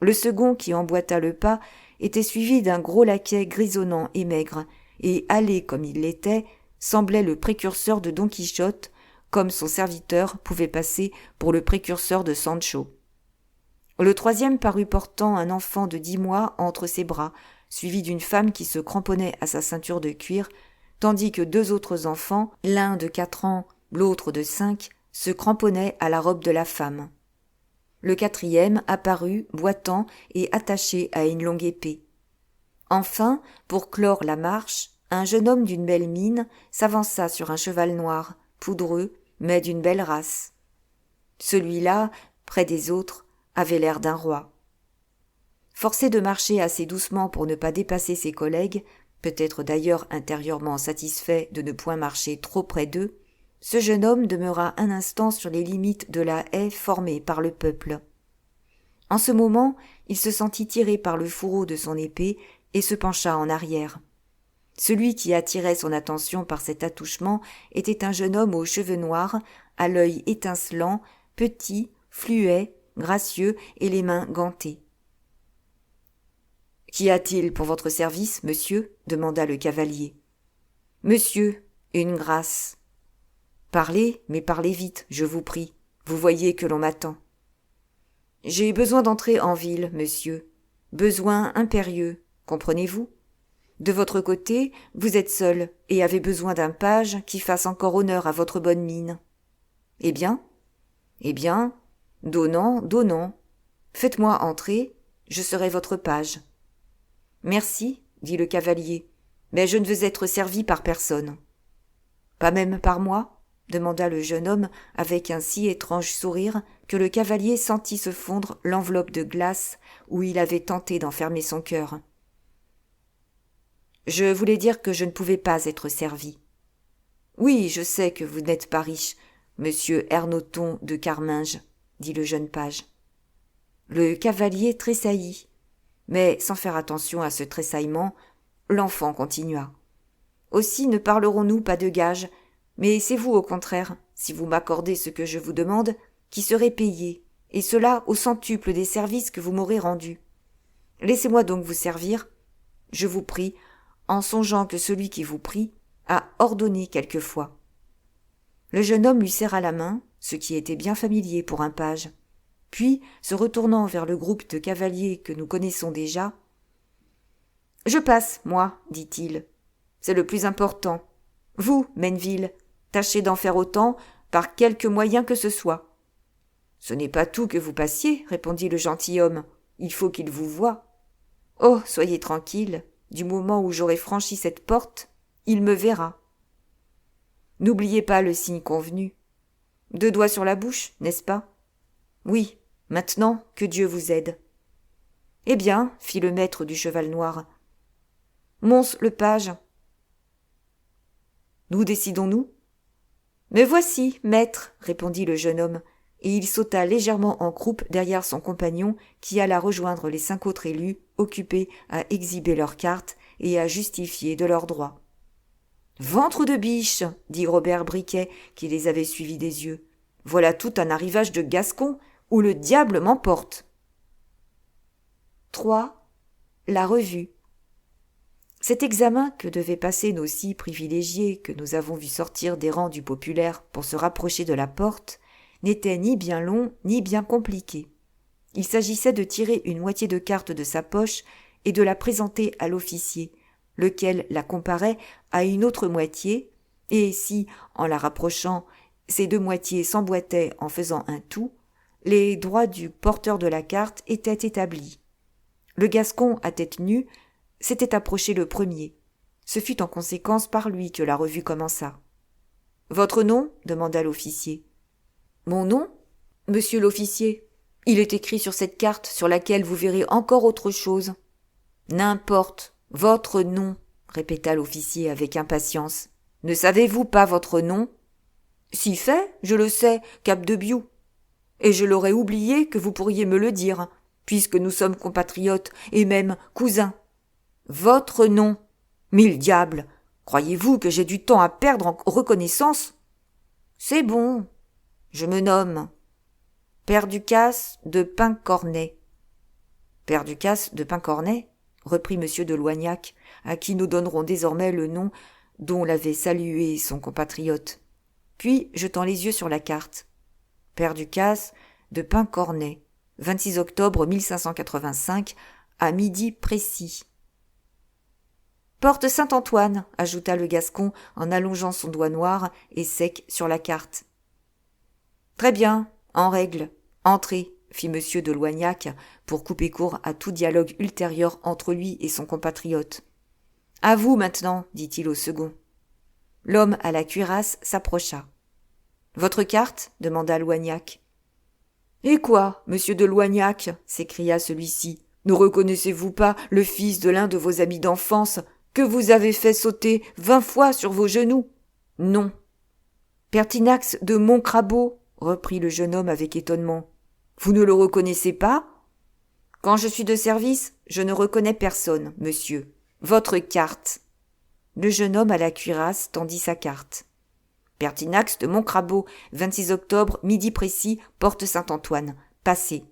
Le second, qui emboîta le pas, était suivi d'un gros laquais grisonnant et maigre, et hâlé comme il l'était, semblait le précurseur de Don Quichotte, comme son serviteur pouvait passer pour le précurseur de Sancho. Le troisième parut portant un enfant de 10 mois entre ses bras, suivi d'une femme qui se cramponnait à sa ceinture de cuir, tandis que 2 autres enfants, l'un de 4 ans, l'autre de 5, se cramponnaient à la robe de la femme. Le quatrième apparut, boitant et attaché à une longue épée. Enfin, pour clore la marche, un jeune homme d'une belle mine s'avança sur un cheval noir, poudreux, mais d'une belle race. Celui-là, près des autres, avait l'air d'un roi. Forcé de marcher assez doucement pour ne pas dépasser ses collègues, peut-être d'ailleurs intérieurement satisfait de ne point marcher trop près d'eux, ce jeune homme demeura un instant sur les limites de la haie formée par le peuple. En ce moment, il se sentit tirer par le fourreau de son épée et se pencha en arrière. Celui qui attirait son attention par cet attouchement était un jeune homme aux cheveux noirs, à l'œil étincelant, petit, fluet, gracieux et les mains gantées. « Qu'y a-t-il pour votre service, monsieur » demanda le cavalier. « Monsieur, une grâce. »« Parlez, mais parlez vite, je vous prie. Vous voyez que l'on m'attend. »« J'ai besoin d'entrer en ville, monsieur. Besoin impérieux, comprenez-vous ? De votre côté, vous êtes seul et avez besoin d'un page qui fasse encore honneur à votre bonne mine. Eh bien, donnant, donnant. Faites-moi entrer, je serai votre page. »« Merci, dit le cavalier, mais je ne veux être servi par personne. »« Pas même par moi ?» demanda le jeune homme avec un si étrange sourire que le cavalier sentit se fondre l'enveloppe de glace où il avait tenté d'enfermer son cœur. « Je voulais dire que je ne pouvais pas être servi. »« Oui, je sais que vous n'êtes pas riche, monsieur Ernoton de Carminges, » dit le jeune page. Le cavalier tressaillit, mais sans faire attention à ce tressaillement, l'enfant continua. « Aussi ne parlerons-nous pas de gages, mais c'est vous au contraire, si vous m'accordez ce que je vous demande, qui serez payé, et cela au centuple des services que vous m'aurez rendus. Laissez-moi donc vous servir, je vous prie, en songeant que celui qui vous prie a ordonné quelquefois. » Le jeune homme lui serra la main, ce qui était bien familier pour un page. Puis, se retournant vers le groupe de cavaliers que nous connaissons déjà, « Je passe, moi, dit-il. C'est le plus important. Vous, Menneville, tâchez d'en faire autant par quelque moyen que ce soit. »« Ce n'est pas tout que vous passiez, répondit le gentilhomme. Il faut qu'il vous voie. »« Oh, soyez tranquille. Du moment où j'aurai franchi cette porte, il me verra. » N'oubliez pas le signe convenu. 2 doigts sur la bouche, n'est-ce pas ? Oui, maintenant que Dieu vous aide. Eh bien, fit le maître du cheval noir. Mons le page. Nous décidons-nous ? Me voici, maître, répondit le jeune homme, et il sauta légèrement en croupe derrière son compagnon qui alla rejoindre les 5 autres élus occupés à exhiber leurs cartes et à justifier de leurs droits. Ventre de biche, dit Robert Briquet, qui les avait suivis des yeux. Voilà tout un arrivage de Gascons où le diable m'emporte. 3. La revue. Cet examen que devaient passer nos 6 privilégiés que nous avons vus sortir des rangs du populaire pour se rapprocher de la porte n'était ni bien long ni bien compliqué. Il s'agissait de tirer une moitié de carte de sa poche et de la présenter à l'officier, lequel la comparait à une autre moitié, et si, en la rapprochant, ces 2 moitiés s'emboîtaient en faisant un tout, les droits du porteur de la carte étaient établis. Le Gascon à tête nue s'était approché le premier. Ce fut en conséquence par lui que la revue commença. « Votre nom » demanda l'officier. « Mon nom ? Monsieur l'officier. Il est écrit sur cette carte sur laquelle vous verrez encore autre chose. »« N'importe. Votre nom, » répéta l'officier avec impatience. « Ne savez-vous pas votre nom ? » ?»« Si fait, je le sais, Cap de Biou. Et je l'aurais oublié que vous pourriez me le dire, puisque nous sommes compatriotes et même cousins. Votre nom. 1000 diables. Croyez-vous que j'ai du temps à perdre en reconnaissance ? C'est bon. Je me nomme Père Ducasse de Pincornet. Père Ducasse de Pincornet, reprit monsieur de Loignac, à qui nous donnerons désormais le nom dont l'avait salué son compatriote. puis jetant les yeux sur la carte. Père Ducasse, de Pincornet, 26 octobre 1585, à midi précis. Porte Saint-Antoine, ajouta le Gascon en allongeant son doigt noir et sec sur la carte. Très bien, en règle. Entrez, fit M. de Loignac pour couper court à tout dialogue ultérieur entre lui et son compatriote. À vous maintenant, dit-il au second. L'homme à la cuirasse s'approcha. Votre carte demanda Loignac. Et quoi, monsieur de Loignac s'écria celui-ci. Ne reconnaissez-vous pas le fils de l'un de vos amis d'enfance que vous avez fait sauter 20 fois sur vos genoux? Non. Pertinax de Montcrabeau, reprit le jeune homme avec étonnement. Vous ne le reconnaissez pas? Quand je suis de service, je ne reconnais personne, monsieur. Votre carte. Le jeune homme à la cuirasse tendit sa carte. Pertinax de Montcrabeau, 26 octobre, midi précis, porte Saint-Antoine. Passez.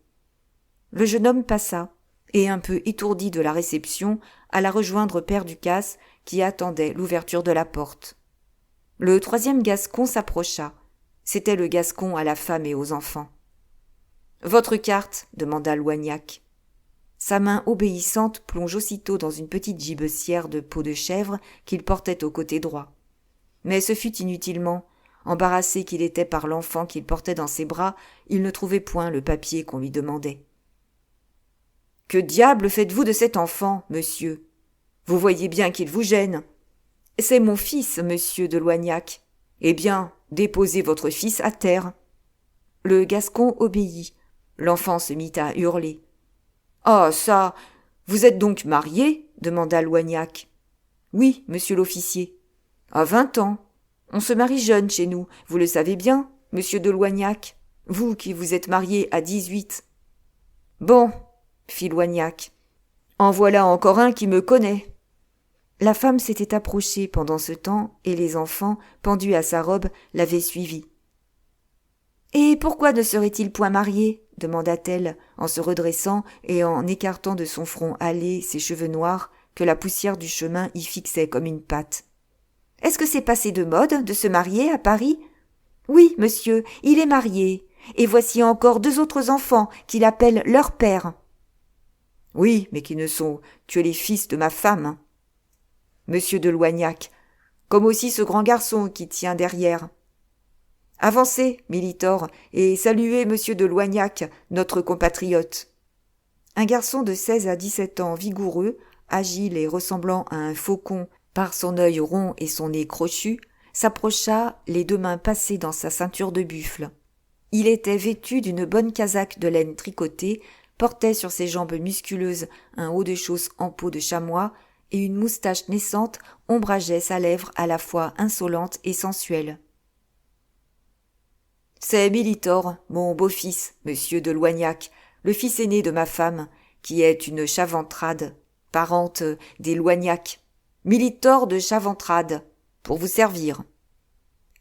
Le jeune homme passa, et un peu étourdi de la réception, alla rejoindre Père Ducasse, qui attendait l'ouverture de la porte. Le troisième Gascon s'approcha. C'était le Gascon à la femme et aux enfants. « Votre carte » demanda Loignac. Sa main obéissante plonge aussitôt dans une petite gibecière de peau de chèvre qu'il portait au côté droit. Mais ce fut inutilement. Embarrassé qu'il était par l'enfant qu'il portait dans ses bras, il ne trouvait point le papier qu'on lui demandait. « Que diable faites-vous de cet enfant, monsieur? Vous voyez bien qu'il vous gêne. »« C'est mon fils, monsieur de Loignac. »« Eh bien, déposez votre fils à terre. » Le Gascon obéit. L'enfant se mit à hurler. « Ah, ça! Vous êtes donc marié ?» demanda Loignac. « Oui, monsieur l'officier. »« À 20 ans. On se marie jeune chez nous, vous le savez bien, monsieur de Loignac. Vous qui vous êtes marié à 18. »« Bon, » fit Loignac. « En voilà encore un qui me connaît. » La femme s'était approchée pendant ce temps et les enfants, pendus à sa robe, l'avaient suivie. « Et pourquoi ne serait-il point marié ?» demanda-t-elle en se redressant et en écartant de son front hâlé ses cheveux noirs que la poussière du chemin y fixait comme une pâte. « Est-ce que c'est passé de mode de se marier à Paris ? » ?»« Oui, monsieur, il est marié, et voici encore 2 autres enfants qu'il appelle leur père. »« Oui, mais qui ne sont que les fils de ma femme. »« Monsieur de Loignac, comme aussi ce grand garçon qui tient derrière. »« Avancez, Militor, et saluez monsieur de Loignac, notre compatriote. » Un garçon de 16 à 17 ans vigoureux, agile et ressemblant à un faucon par son œil rond et son nez crochu, s'approcha, les 2 mains passées dans sa ceinture de buffle. Il était vêtu d'une bonne casaque de laine tricotée, portait sur ses jambes musculeuses un haut de chausse en peau de chamois, et une moustache naissante ombrageait sa lèvre à la fois insolente et sensuelle. « C'est Militor, mon beau-fils, monsieur de Loignac, le fils aîné de ma femme, qui est une Chaventrade, parente des Loignac. Militor de Chaventrade, pour vous servir.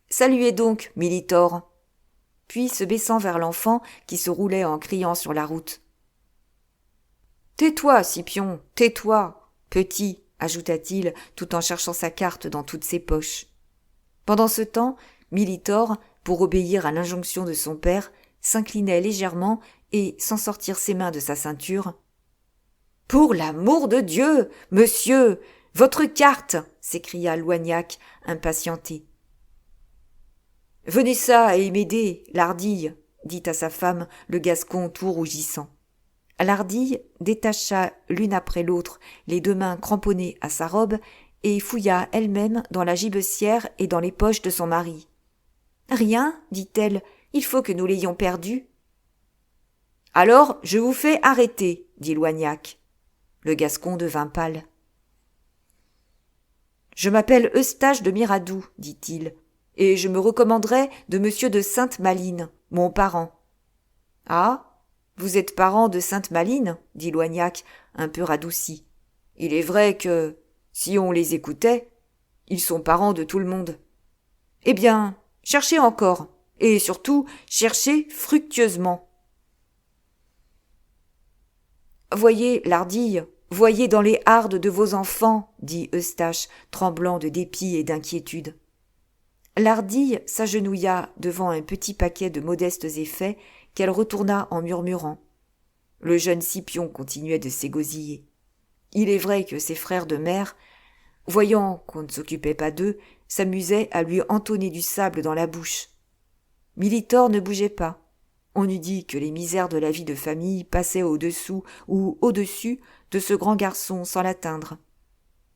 Saluez donc, Militor. » Puis, se baissant vers l'enfant qui se roulait en criant sur la route. « Tais-toi, Scipion, tais-toi, petit, » ajouta-t-il tout en cherchant sa carte dans toutes ses poches. Pendant ce temps, Militor, pour obéir à l'injonction de son père, s'inclinait légèrement et, sans sortir ses mains de sa ceinture, « Pour l'amour de Dieu, monsieur, votre carte !» s'écria Loignac, impatienté. « Venez ça et m'aider, Lardille !» dit à sa femme le Gascon tout rougissant. Lardille détacha l'une après l'autre les 2 mains cramponnées à sa robe et fouilla elle-même dans la gibecière et dans les poches de son mari. « Rien, dit-elle, il faut que nous l'ayons perdu. »« Alors, je vous fais arrêter, dit Loignac. Le Gascon devint pâle. « Je m'appelle Eustache de Miradoux, dit-il, et je me recommanderai de monsieur de Sainte-Maline, mon parent. »« Ah, vous êtes parent de Sainte-Maline, dit Loignac, un peu radouci. Il est vrai que, si on les écoutait, ils sont parents de tout le monde. Eh bien, cherchez encore, et surtout, cherchez fructueusement. »« Voyez, Lardille, voyez dans les hardes de vos enfants, dit Eustache, tremblant de dépit et d'inquiétude. Lardille s'agenouilla devant un petit paquet de modestes effets qu'elle retourna en murmurant. Le jeune Scipion continuait de s'égosiller. Il est vrai que ses frères de mère, voyant qu'on ne s'occupait pas d'eux, s'amusaient à lui entonner du sable dans la bouche. Militor ne bougeait pas. On eût dit que les misères de la vie de famille passaient au-dessous ou au-dessus de ce grand garçon sans l'atteindre.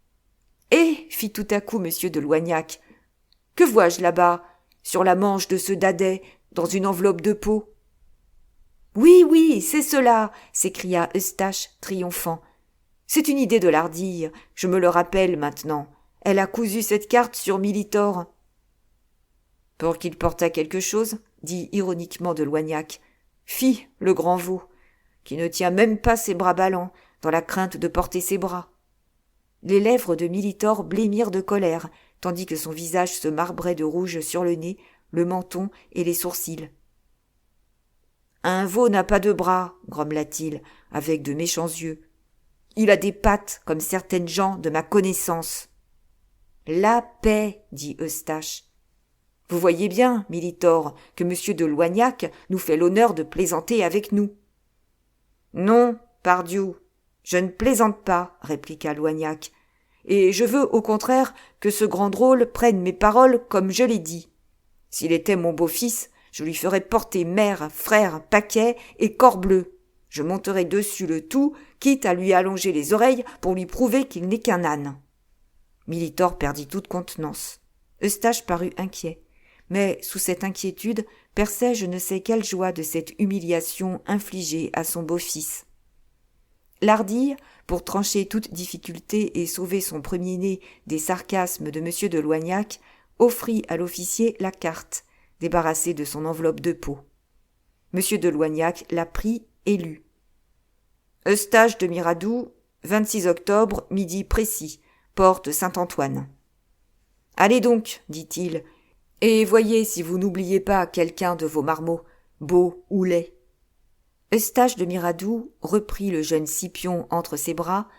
« Eh !» fit tout à coup monsieur de Loignac. « Que vois-je là-bas, sur la manche de ce dadais, dans une enveloppe de peau ?»« Oui, oui, c'est cela !» s'écria Eustache, triomphant. « C'est une idée de Lardille, je me le rappelle maintenant. Elle a cousu cette carte sur Militor. » « Pour qu'il portât quelque chose, dit ironiquement de Loignac. Fi, le grand veau, qui ne tient même pas ses bras ballants, dans la crainte de porter ses bras. » Les lèvres de Militor blêmirent de colère, tandis que son visage se marbrait de rouge sur le nez, le menton et les sourcils. « Un veau n'a pas de bras, grommela-t-il, avec de méchants yeux. Il a des pattes, comme certaines gens de ma connaissance. »« La paix, dit Eustache. Vous voyez bien, Militor, que monsieur de Loignac nous fait l'honneur de plaisanter avec nous. »« Non, pardieu, je ne plaisante pas, répliqua Loignac, et je veux au contraire que ce grand drôle prenne mes paroles comme je l'ai dit. S'il était mon beau-fils, je lui ferais porter mère, frère, paquet et corbleu. Je monterais dessus le tout, quitte à lui allonger les oreilles pour lui prouver qu'il n'est qu'un âne. » Militor perdit toute contenance. Eustache parut inquiet. Mais sous cette inquiétude perçait je ne sais quelle joie de cette humiliation infligée à son beau-fils. Lardille, pour trancher toute difficulté et sauver son premier-né des sarcasmes de monsieur de Loignac, offrit à l'officier la carte, débarrassée de son enveloppe de peau. Monsieur de Loignac la prit et lut. « Eustache de Miradoux, 26 octobre, midi précis, porte Saint-Antoine. »« Allez donc, dit-il, et voyez si vous n'oubliez pas quelqu'un de vos marmots, beau ou laid. » Eustache de Miradoux reprit le jeune Scipion entre ses bras,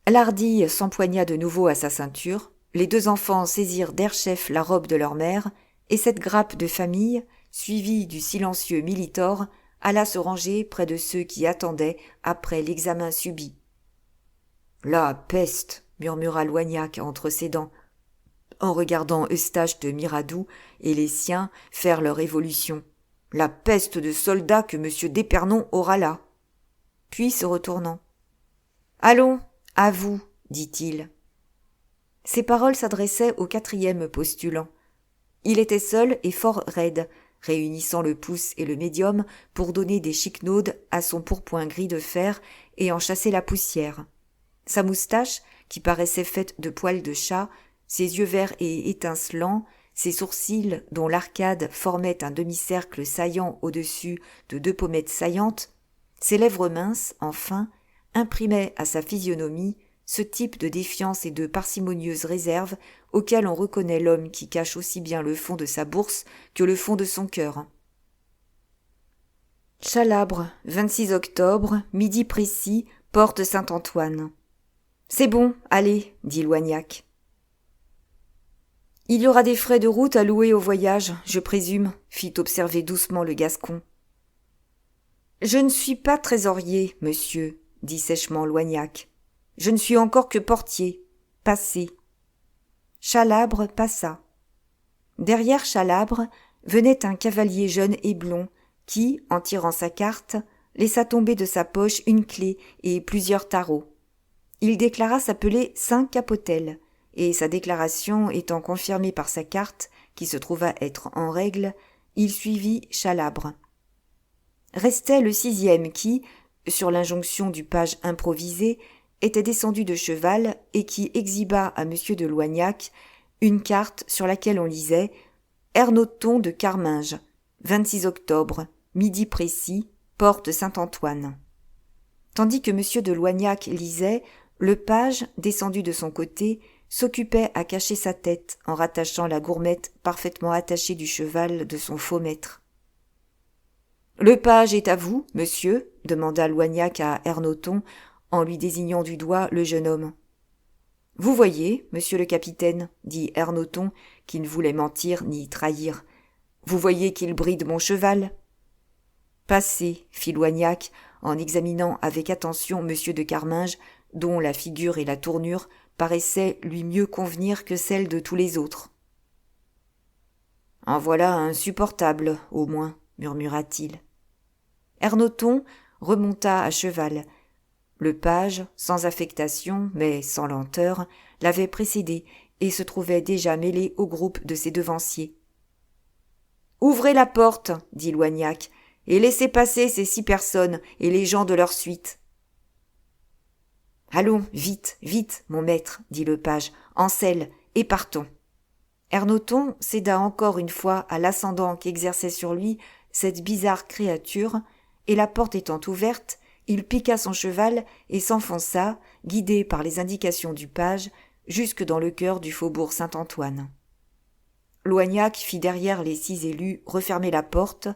Lardille s'empoigna de nouveau à sa ceinture, les deux enfants saisirent derechef la robe de leur mère, et cette grappe de famille, suivie du silencieux Militor, alla se ranger près de ceux qui attendaient après l'examen subi. « La peste !» murmura Loignac entre ses dents, en regardant Eustache de Miradoux et les siens faire leur évolution. « La peste de soldat que monsieur d'Épernon aura là !» Puis se retournant. « Allons, à vous, dit-il. » Ces paroles s'adressaient au 4e postulant. Il était seul et fort raide, réunissant le pouce et le médium pour donner des chiquenaudes à son pourpoint gris de fer et en chasser la poussière. Sa moustache, qui paraissait faite de poils de chat, ses yeux verts et étincelants, ses sourcils dont l'arcade formait un demi-cercle saillant au-dessus de 2 pommettes saillantes, ses lèvres minces, enfin, imprimaient à sa physionomie ce type de défiance et de parcimonieuse réserve auquel on reconnaît l'homme qui cache aussi bien le fond de sa bourse que le fond de son cœur. Chalabre, 26 octobre, midi précis, porte Saint-Antoine. « C'est bon, allez, dit Loignac. « Il y aura des frais de route à louer au voyage, je présume, fit observer doucement le Gascon. « Je ne suis pas trésorier, monsieur, dit sèchement Loignac. Je ne suis encore que portier. Passez. » Chalabre passa. Derrière Chalabre venait un cavalier jeune et blond qui, en tirant sa carte, laissa tomber de sa poche une clé et plusieurs tarots. Il déclara s'appeler Saint-Capotel, et sa déclaration étant confirmée par sa carte, qui se trouva être en règle, il suivit Chalabre. Restait le 6e qui, sur l'injonction du page improvisé, était descendu de cheval et qui exhiba à monsieur de Loignac une carte sur laquelle on lisait « Ernoton de Carminges, 26 octobre, midi précis, porte Saint-Antoine ». Tandis que monsieur de Loignac lisait, le page, descendu de son côté, s'occupait à cacher sa tête en rattachant la gourmette parfaitement attachée du cheval de son faux maître. « Le page est à vous, monsieur ?» demanda Loignac à Ernoton, en lui désignant du doigt le jeune homme. Vous voyez, monsieur le capitaine, dit Ernoton, qui ne voulait mentir ni trahir, vous voyez qu'il bride mon cheval. Passez, fit Loignac, en examinant avec attention monsieur de Carminges, dont la figure et la tournure paraissaient lui mieux convenir que celles de tous les autres. En voilà un supportable, au moins, murmura-t-il. Ernoton remonta à cheval. Le page, sans affectation, mais sans lenteur, l'avait précédé et se trouvait déjà mêlé au groupe de ses devanciers. « Ouvrez la porte, dit Loignac, et laissez passer ces 6 personnes et les gens de leur suite. »« Allons, vite, vite, mon maître, dit le page, en selle, et partons. » Ernoton céda encore une fois à l'ascendant qu'exerçait sur lui cette bizarre créature, et la porte étant ouverte, il piqua son cheval et s'enfonça, guidé par les indications du page, jusque dans le cœur du faubourg Saint-Antoine. Loignac fit derrière les 6 élus refermer la porte,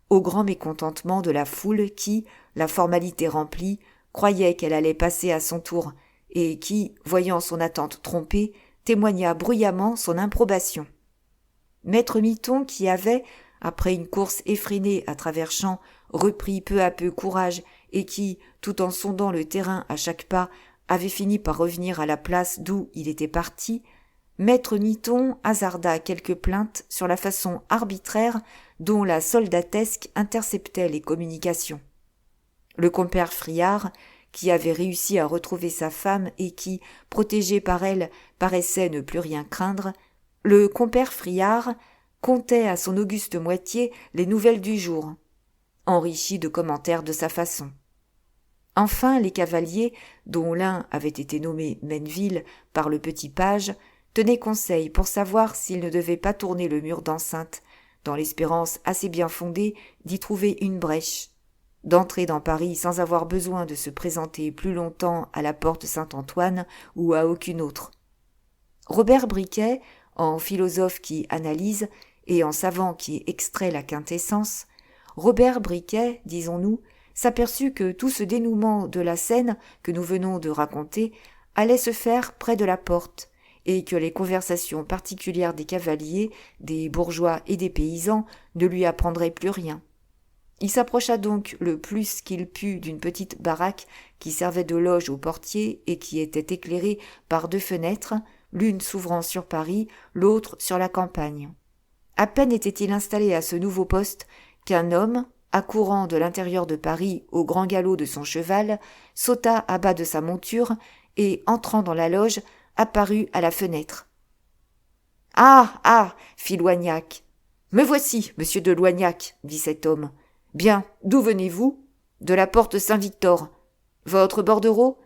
au grand mécontentement de la foule qui, la formalité remplie, croyait qu'elle allait passer à son tour, et qui, voyant son attente trompée, témoigna bruyamment son improbation. Maître Miton, qui avait, après une course effrénée à travers champs, repris peu à peu courage et qui, tout en sondant le terrain à chaque pas, avait fini par revenir à la place d'où il était parti, Maître Miton hasarda quelques plaintes sur la façon arbitraire dont la soldatesque interceptait les communications. Le compère Friard, qui avait réussi à retrouver sa femme et qui, protégé par elle, paraissait ne plus rien craindre, le compère Friard contait à son auguste moitié les nouvelles du jour, enrichi de commentaires de sa façon. Enfin, les cavaliers, dont l'un avait été nommé Menneville par le petit page, tenaient conseil pour savoir s'ils ne devaient pas tourner le mur d'enceinte, dans l'espérance assez bien fondée d'y trouver une brèche, d'entrer dans Paris sans avoir besoin de se présenter plus longtemps à la porte Saint-Antoine ou à aucune autre. Robert Briquet, en philosophe qui analyse et en savant qui extrait la quintessence, Robert Briquet, disons-nous, s'aperçut que tout ce dénouement de la scène que nous venons de raconter allait se faire près de la porte, et que les conversations particulières des cavaliers, des bourgeois et des paysans ne lui apprendraient plus rien. Il s'approcha donc le plus qu'il put d'une petite baraque qui servait de loge au portier et qui était éclairée par 2 fenêtres, l'une s'ouvrant sur Paris, l'autre sur la campagne. À peine était-il installé à ce nouveau poste qu'un homme, accourant de l'intérieur de Paris au grand galop de son cheval, sauta à bas de sa monture et, entrant dans la loge, apparut à la fenêtre. « Ah, ah !» fit Loignac. « Me voici, monsieur de Loignac, dit cet homme. Bien, d'où venez-vous ? De la porte Saint-Victor. Votre bordereau ?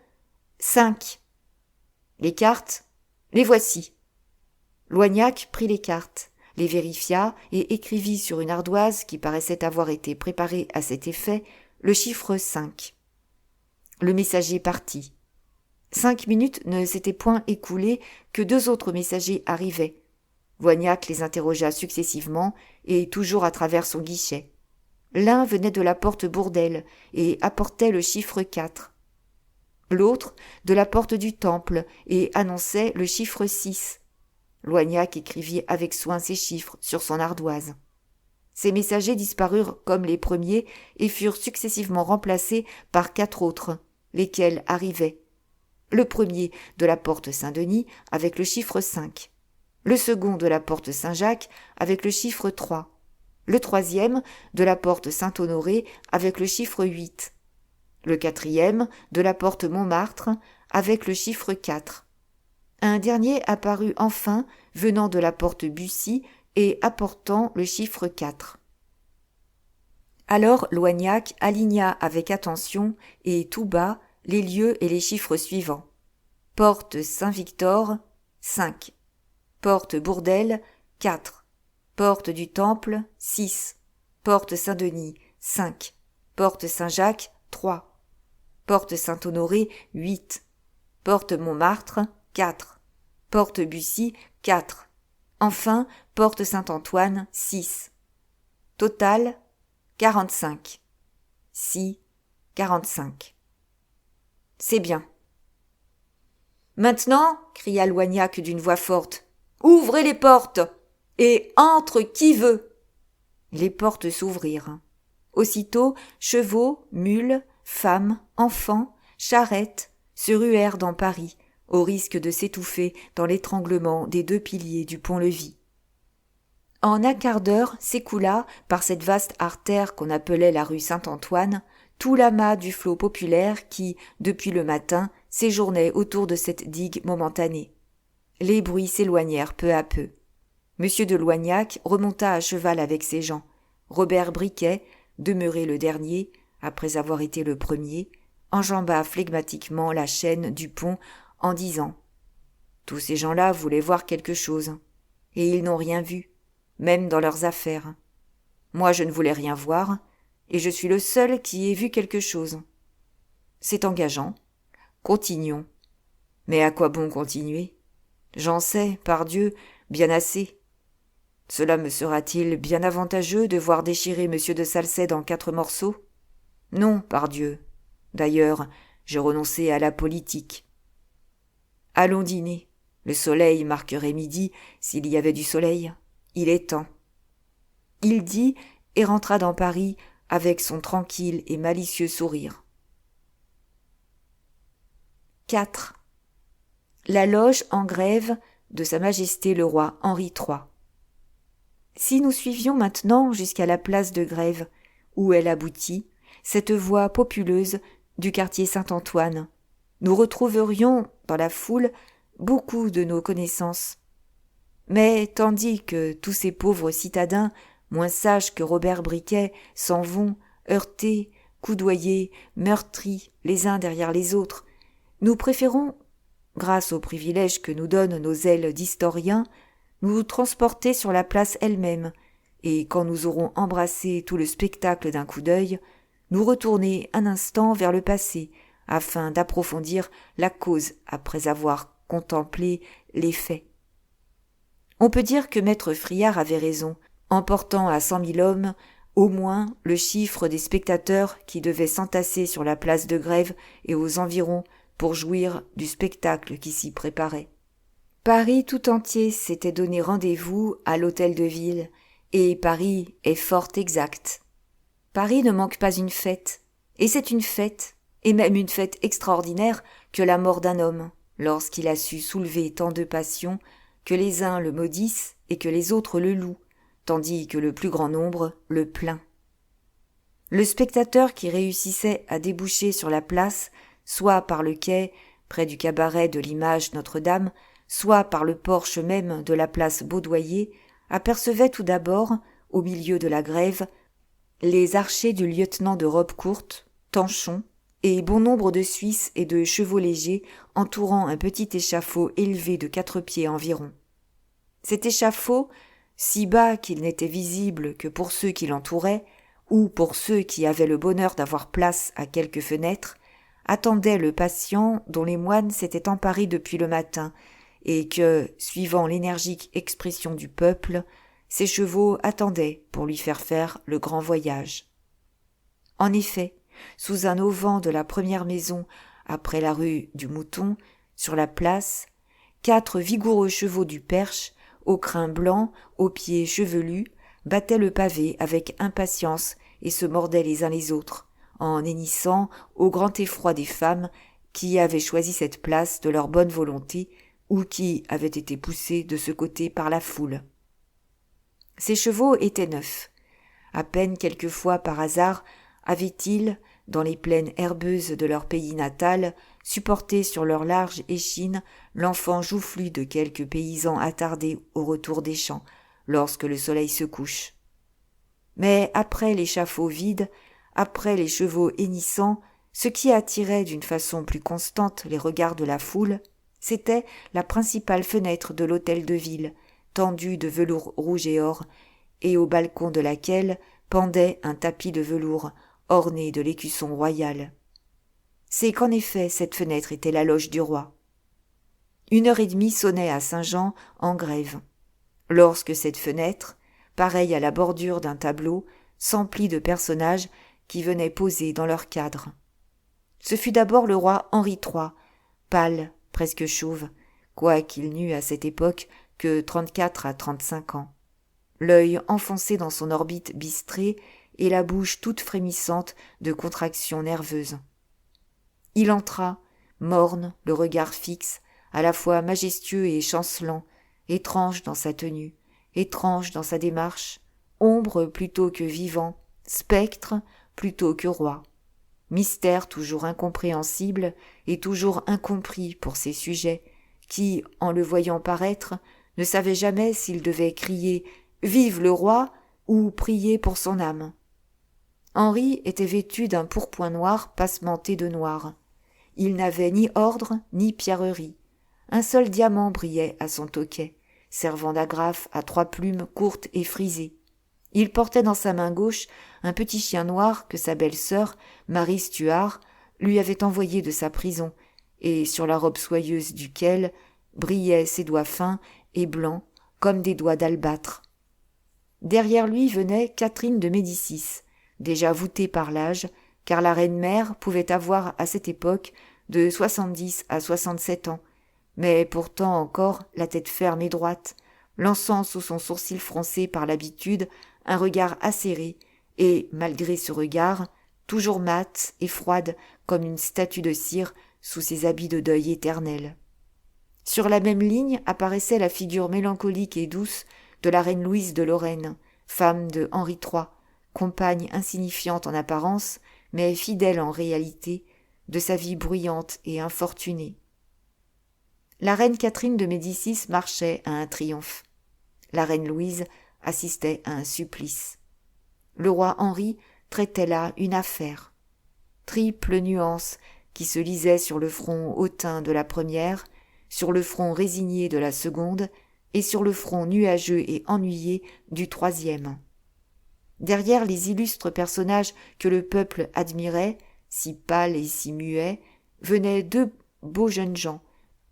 5. Les cartes ? Les voici. Loignac prit les cartes, les vérifia et écrivit sur une ardoise qui paraissait avoir été préparée à cet effet le chiffre 5. Le messager partit. 5 minutes ne s'étaient point écoulées que 2 autres messagers arrivaient. Loignac les interrogea successivement et toujours à travers son guichet. L'un venait de la porte Bourdelle et apportait le chiffre 4. L'autre de la porte du Temple et annonçait le chiffre 6. Loignac écrivit avec soin ces chiffres sur son ardoise. Ces messagers disparurent comme les premiers et furent successivement remplacés par 4 autres, lesquels arrivaient. Le premier de la porte Saint-Denis avec le chiffre 5. Le second de la porte Saint-Jacques avec le chiffre 3. Le troisième de la porte Saint-Honoré avec le chiffre 8. Le quatrième de la porte Montmartre avec le chiffre 4. Un dernier apparut enfin venant de la porte Bussy et apportant le chiffre 4. Alors Loignac aligna avec attention et tout bas les lieux et les chiffres suivants. Porte Saint-Victor, 5. Porte Bourdelle, 4. Porte du Temple, 6. Porte Saint-Denis, 5. Porte Saint-Jacques, 3. Porte Saint-Honoré, 8. Porte Montmartre, 4. Porte Bussy, 4. Enfin, porte Saint-Antoine, 6. Total, 45. 6, 45. C'est bien. Maintenant, cria Loignac d'une voix forte, ouvrez les portes et entre qui veut. Les portes s'ouvrirent. Aussitôt, chevaux, mules, femmes, enfants, charrettes se ruèrent dans Paris, au risque de s'étouffer dans l'étranglement des 2 piliers du pont-levis. En un quart d'heure s'écoula, par cette vaste artère qu'on appelait la rue Saint-Antoine, tout l'amas du flot populaire qui, depuis le matin, séjournait autour de cette digue momentanée. Les bruits s'éloignèrent peu à peu. Monsieur de Loignac remonta à cheval avec ses gens. Robert Briquet, demeuré le dernier, après avoir été le premier, enjamba flegmatiquement la chaîne du pont en disant « Tous ces gens-là voulaient voir quelque chose, et ils n'ont rien vu, même dans leurs affaires. Moi je ne voulais rien voir, et je suis le seul qui ait vu quelque chose. C'est engageant. Continuons. Mais à quoi bon continuer? J'en sais, pardieu, bien assez. Cela me sera-t-il bien avantageux de voir déchirer M. de Salcède en 4 morceaux? Non, pardieu. D'ailleurs, j'ai renoncé à la politique. Allons dîner. Le soleil marquerait midi s'il y avait du soleil. Il est temps. Il dit et rentra dans Paris avec son tranquille et malicieux sourire. 4. La loge en grève de Sa Majesté le roi Henri III. Si nous suivions maintenant jusqu'à la place de Grève, où elle aboutit, cette voie populeuse du quartier Saint-Antoine, nous retrouverions dans la foule beaucoup de nos connaissances. Mais tandis que tous ces pauvres citadins, moins sages que Robert Briquet, s'en vont, heurtés, coudoyés, meurtris les uns derrière les autres, nous préférons, grâce au privilège que nous donnent nos ailes d'historiens, nous transporter sur la place elle-même, et quand nous aurons embrassé tout le spectacle d'un coup d'œil, nous retourner un instant vers le passé, afin d'approfondir la cause après avoir contemplé les faits. On peut dire que maître Friard avait raison, en portant à 100 000 hommes, au moins, le chiffre des spectateurs qui devaient s'entasser sur la place de Grève et aux environs pour jouir du spectacle qui s'y préparait. Paris tout entier s'était donné rendez-vous à l'hôtel de ville, et Paris est fort exact. Paris ne manque pas une fête, et c'est une fête, et même une fête extraordinaire, que la mort d'un homme, lorsqu'il a su soulever tant de passions, que les uns le maudissent et que les autres le louent, tandis que le plus grand nombre le plaint. Le spectateur qui réussissait à déboucher sur la place, soit par le quai, près du cabaret de l'image Notre-Dame, soit par le porche même de la place Baudoyer, apercevait tout d'abord, au milieu de la grève, les archers du lieutenant de robe courte, Tanchon, et bon nombre de Suisses et de chevaux légers entourant un petit échafaud élevé de 4 pieds environ. Cet échafaud, si bas qu'il n'était visible que pour ceux qui l'entouraient, ou pour ceux qui avaient le bonheur d'avoir place à quelques fenêtres, attendait le patient dont les moines s'étaient emparés depuis le matin, et que, suivant l'énergique expression du peuple, ses chevaux attendaient pour lui faire le grand voyage. En effet, sous un auvent de la première maison, après la rue du Mouton, sur la place, 4 vigoureux chevaux du Perche, au crin blanc, aux pieds chevelus, battaient le pavé avec impatience et se mordaient les uns les autres, en hennissant au grand effroi des femmes qui avaient choisi cette place de leur bonne volonté ou qui avaient été poussées de ce côté par la foule. Ces chevaux étaient neufs. À peine quelquefois par hasard avaient-ils, dans les plaines herbeuses de leur pays natal, supporté sur leurs larges échines l'enfant joufflu de quelques paysans attardés au retour des champs, lorsque le soleil se couche. Mais après l'échafaud vide, après les chevaux hennissants, ce qui attirait d'une façon plus constante les regards de la foule, c'était la principale fenêtre de l'hôtel de ville, tendue de velours rouge et or, et au balcon de laquelle pendait un tapis de velours orné de l'écusson royal. C'est qu'en effet cette fenêtre était la loge du roi. 1h30 sonnait à Saint-Jean en grève, lorsque cette fenêtre, pareille à la bordure d'un tableau, s'emplit de personnages qui venaient poser dans leur cadre. Ce fut d'abord le roi Henri III, pâle, presque chauve, quoiqu'il n'eût à cette époque que 34 à 35 ans, l'œil enfoncé dans son orbite bistrée et la bouche toute frémissante de contractions nerveuses. Il entra, morne, le regard fixe, à la fois majestueux et chancelant, étrange dans sa tenue, étrange dans sa démarche, ombre plutôt que vivant, spectre plutôt que roi, mystère toujours incompréhensible et toujours incompris pour ses sujets, qui, en le voyant paraître, ne savaient jamais s'ils devaient crier « Vive le roi !» ou prier pour son âme. Henri était vêtu d'un pourpoint noir passementé de noir. Il n'avait ni ordre ni pierrerie. Un seul diamant brillait à son toquet, servant d'agrafe à 3 plumes courtes et frisées. Il portait dans sa main gauche un petit chien noir que sa belle-sœur, Marie Stuart, lui avait envoyé de sa prison, et sur la robe soyeuse duquel brillaient ses doigts fins et blancs comme des doigts d'albâtre. Derrière lui venait Catherine de Médicis, déjà voûtée par l'âge, car la reine-mère pouvait avoir à cette époque de 70 à 67 ans, mais pourtant encore la tête ferme et droite, lançant sous son sourcil froncé par l'habitude un regard acéré, et, malgré ce regard, toujours mate et froide comme une statue de cire sous ses habits de deuil éternel. Sur la même ligne apparaissait la figure mélancolique et douce de la reine Louise de Lorraine, femme de Henri III, compagne insignifiante en apparence, mais fidèle en réalité, de sa vie bruyante et infortunée. La reine Catherine de Médicis marchait à un triomphe. La reine Louise assistait à un supplice. Le roi Henri traitait là une affaire. Triple nuance qui se lisait sur le front hautain de la première, sur le front résigné de la seconde et sur le front nuageux et ennuyé du troisième. Derrière les illustres personnages que le peuple admirait, si pâles et si muets, venaient 2 beaux jeunes gens,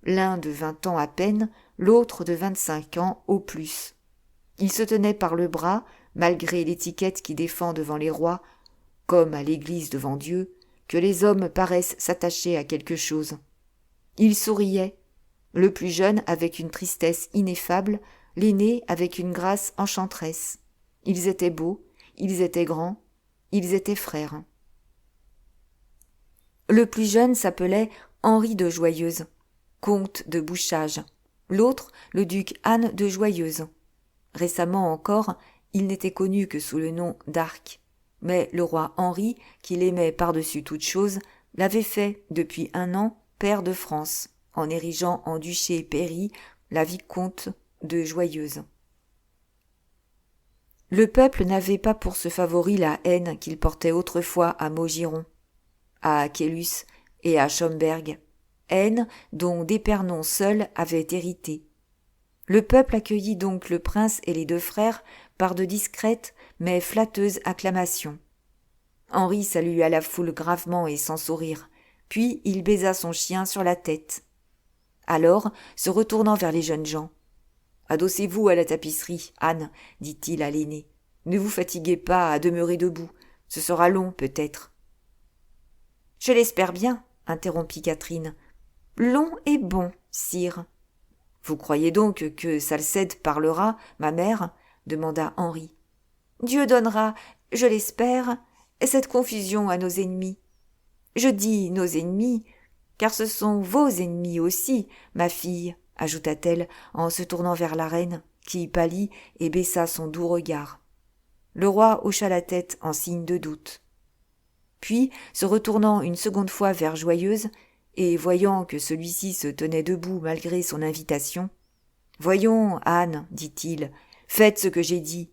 l'un de 20 ans à peine, l'autre de 25 ans au plus. Ils se tenaient par le bras, malgré l'étiquette qui défend devant les rois, comme à l'église devant Dieu, que les hommes paraissent s'attacher à quelque chose. Ils souriaient, le plus jeune avec une tristesse ineffable, l'aîné avec une grâce enchanteresse. Ils étaient beaux, ils étaient grands, ils étaient frères. Le plus jeune s'appelait Henri de Joyeuse, comte de Bouchage, l'autre le duc Anne de Joyeuse. Récemment encore, il n'était connu que sous le nom d'Arc, mais le roi Henri, qui l'aimait par-dessus toute chose, l'avait fait, depuis 1 an, pair de France, en érigeant en duché pairie la vicomte de Joyeuse. Le peuple n'avait pas pour ce favori la haine qu'il portait autrefois à Maugiron, à Caylus et à Schomberg, haine dont d'Épernon seul avait hérité. Le peuple accueillit donc le prince et les 2 frères par de discrètes mais flatteuses acclamations. Henri salua la foule gravement et sans sourire, puis il baisa son chien sur la tête. Alors, se retournant vers les jeunes gens, « Adossez-vous à la tapisserie, Anne, dit-il à l'aîné. Ne vous fatiguez pas à demeurer debout, ce sera long peut-être. » Je l'espère bien, interrompit Catherine. Long et bon, sire. Vous croyez donc que Salcède parlera, ma mère demanda Henri. Dieu donnera, je l'espère, cette confusion à nos ennemis. Je dis nos ennemis, car ce sont vos ennemis aussi, ma fille, ajouta-t-elle en se tournant vers la reine, qui pâlit et baissa son doux regard. Le roi hocha la tête en signe de doute. Puis, se retournant une seconde fois vers Joyeuse, et voyant que celui-ci se tenait debout malgré son invitation, « Voyons, Anne, dit-il, faites ce que j'ai dit.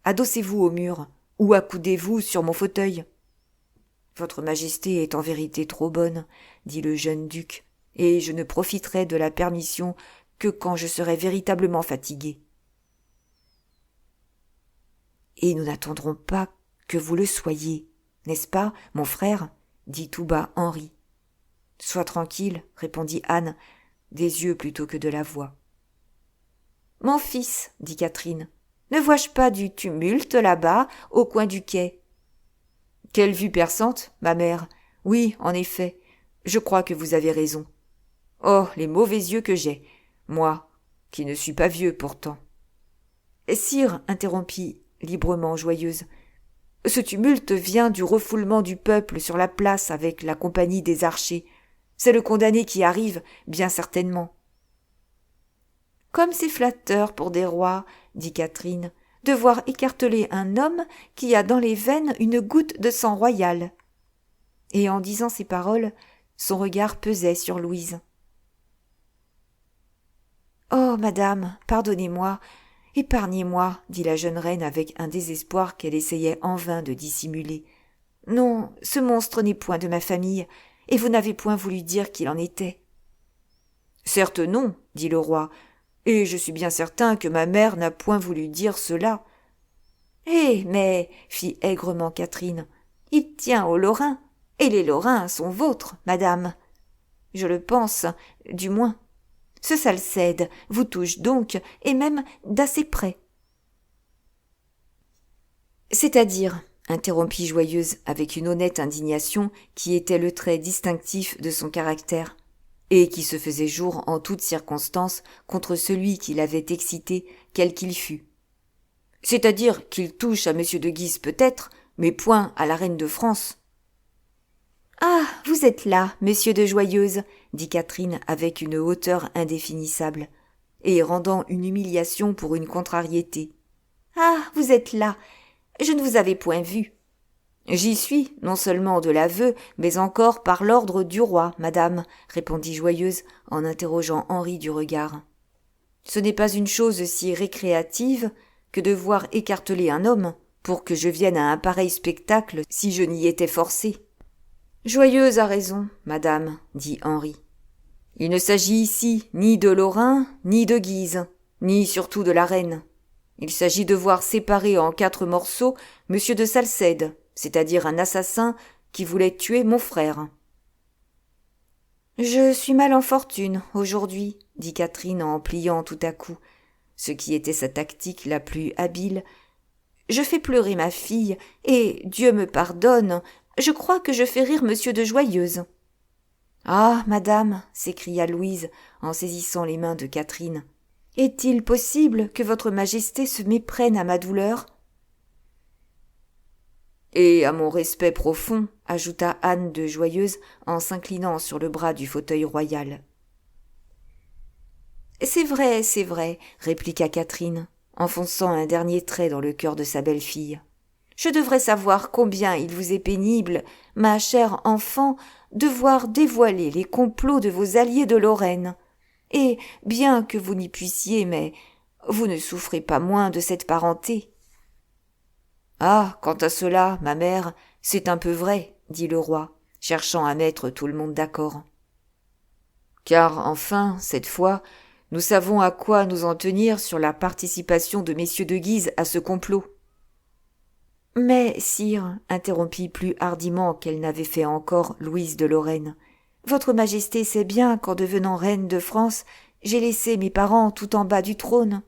Adossez-vous au mur, ou accoudez-vous sur mon fauteuil. » « Votre majesté est en vérité trop bonne, dit le jeune duc, et je ne profiterai de la permission que quand je serai véritablement fatigué. Et nous n'attendrons pas que vous le soyez, n'est-ce pas, mon frère, dit tout bas Henri. Sois tranquille, répondit Anne, des yeux plutôt que de la voix. Mon fils, dit Catherine, ne vois-je pas du tumulte là-bas, au coin du quai? Quelle vue perçante, ma mère. Oui, en effet, je crois que vous avez raison. Oh, les mauvais yeux que j'ai, moi, qui ne suis pas vieux pourtant. Sire, interrompit librement Joyeuse, ce tumulte vient du refoulement du peuple sur la place avec la compagnie des archers. C'est le condamné qui arrive, bien certainement. Comme c'est flatteur pour des rois, dit Catherine, de voir écarteler un homme qui a dans les veines une goutte de sang royal. Et en disant ces paroles, son regard pesait sur Louise. Oh, madame, pardonnez-moi, épargnez-moi, dit la jeune reine avec un désespoir qu'elle essayait en vain de dissimuler. Non, ce monstre n'est point de ma famille, et vous n'avez point voulu dire qu'il en était. Certes non, dit le roi, et je suis bien certain que ma mère n'a point voulu dire cela. Mais, fit aigrement Catherine, il tient aux Lorrains, et les Lorrains sont vôtres, madame. Je le pense, du moins. Ce Salcède vous touche donc, et même d'assez près. C'est-à-dire, interrompit Joyeuse avec une honnête indignation qui était le trait distinctif de son caractère, et qui se faisait jour en toutes circonstances contre celui qui l'avait excité, quel qu'il fût. C'est-à-dire qu'il touche à M. de Guise peut-être, mais point à la reine de France. Ah, vous êtes là, monsieur de Joyeuse, dit Catherine avec une hauteur indéfinissable, et rendant une humiliation pour une contrariété. Ah, vous êtes là, je ne vous avais point vu. J'y suis, non seulement de l'aveu, mais encore par l'ordre du roi, madame, répondit Joyeuse en interrogeant Henri du regard. Ce n'est pas une chose si récréative que de voir écarteler un homme pour que je vienne à un pareil spectacle si je n'y étais forcée. Joyeuse a raison, madame, dit Henri. Il ne s'agit ici ni de Lorrain, ni de Guise, ni surtout de la reine. Il s'agit de voir séparer en 4 morceaux M. de Salcède, c'est-à-dire un assassin qui voulait tuer mon frère. Je suis mal en fortune aujourd'hui, dit Catherine en pliant tout à coup, ce qui était sa tactique la plus habile. Je fais pleurer ma fille, et, Dieu me pardonne, je crois que je fais rire monsieur de Joyeuse. Ah, madame, s'écria Louise en saisissant les mains de Catherine, est-il possible que votre majesté se méprenne à ma douleur? Et à mon respect profond, ajouta Anne de Joyeuse en s'inclinant sur le bras du fauteuil royal. C'est vrai, répliqua Catherine, enfonçant un dernier trait dans le cœur de sa belle-fille. Je devrais savoir combien il vous est pénible, ma chère enfant, de voir dévoiler les complots de vos alliés de Lorraine. Et, bien que vous n'y puissiez, mais vous ne souffrez pas moins de cette parenté. Ah, quant à cela, ma mère, c'est un peu vrai, dit le roi, cherchant à mettre tout le monde d'accord. Car, enfin, cette fois, nous savons à quoi nous en tenir sur la participation de messieurs de Guise à ce complot. Mais, sire, interrompit plus hardiment qu'elle n'avait fait encore Louise de Lorraine, votre majesté sait bien qu'en devenant reine de France, j'ai laissé mes parents tout en bas du trône.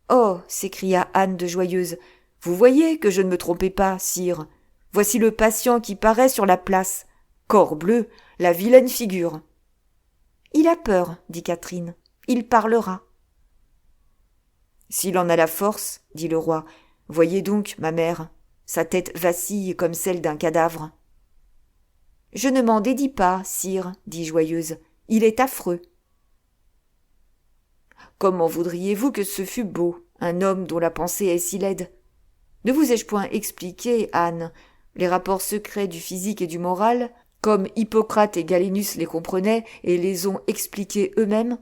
Oh, s'écria Anne de Joyeuse, vous voyez que je ne me trompais pas, sire. Voici le patient qui paraît sur la place. Corbleu, la vilaine figure. Il a peur, dit Catherine. Il parlera. S'il en a la force, dit le roi, voyez donc, ma mère, sa tête vacille comme celle d'un cadavre. Je ne m'en dédis pas, sire, dit Joyeuse. Il est affreux. Comment voudriez-vous que ce fût beau, un homme dont la pensée est si laide? Ne vous ai-je point expliqué, Anne, les rapports secrets du physique et du moral, comme Hippocrate et Galenus les comprenaient et les ont expliqués eux-mêmes?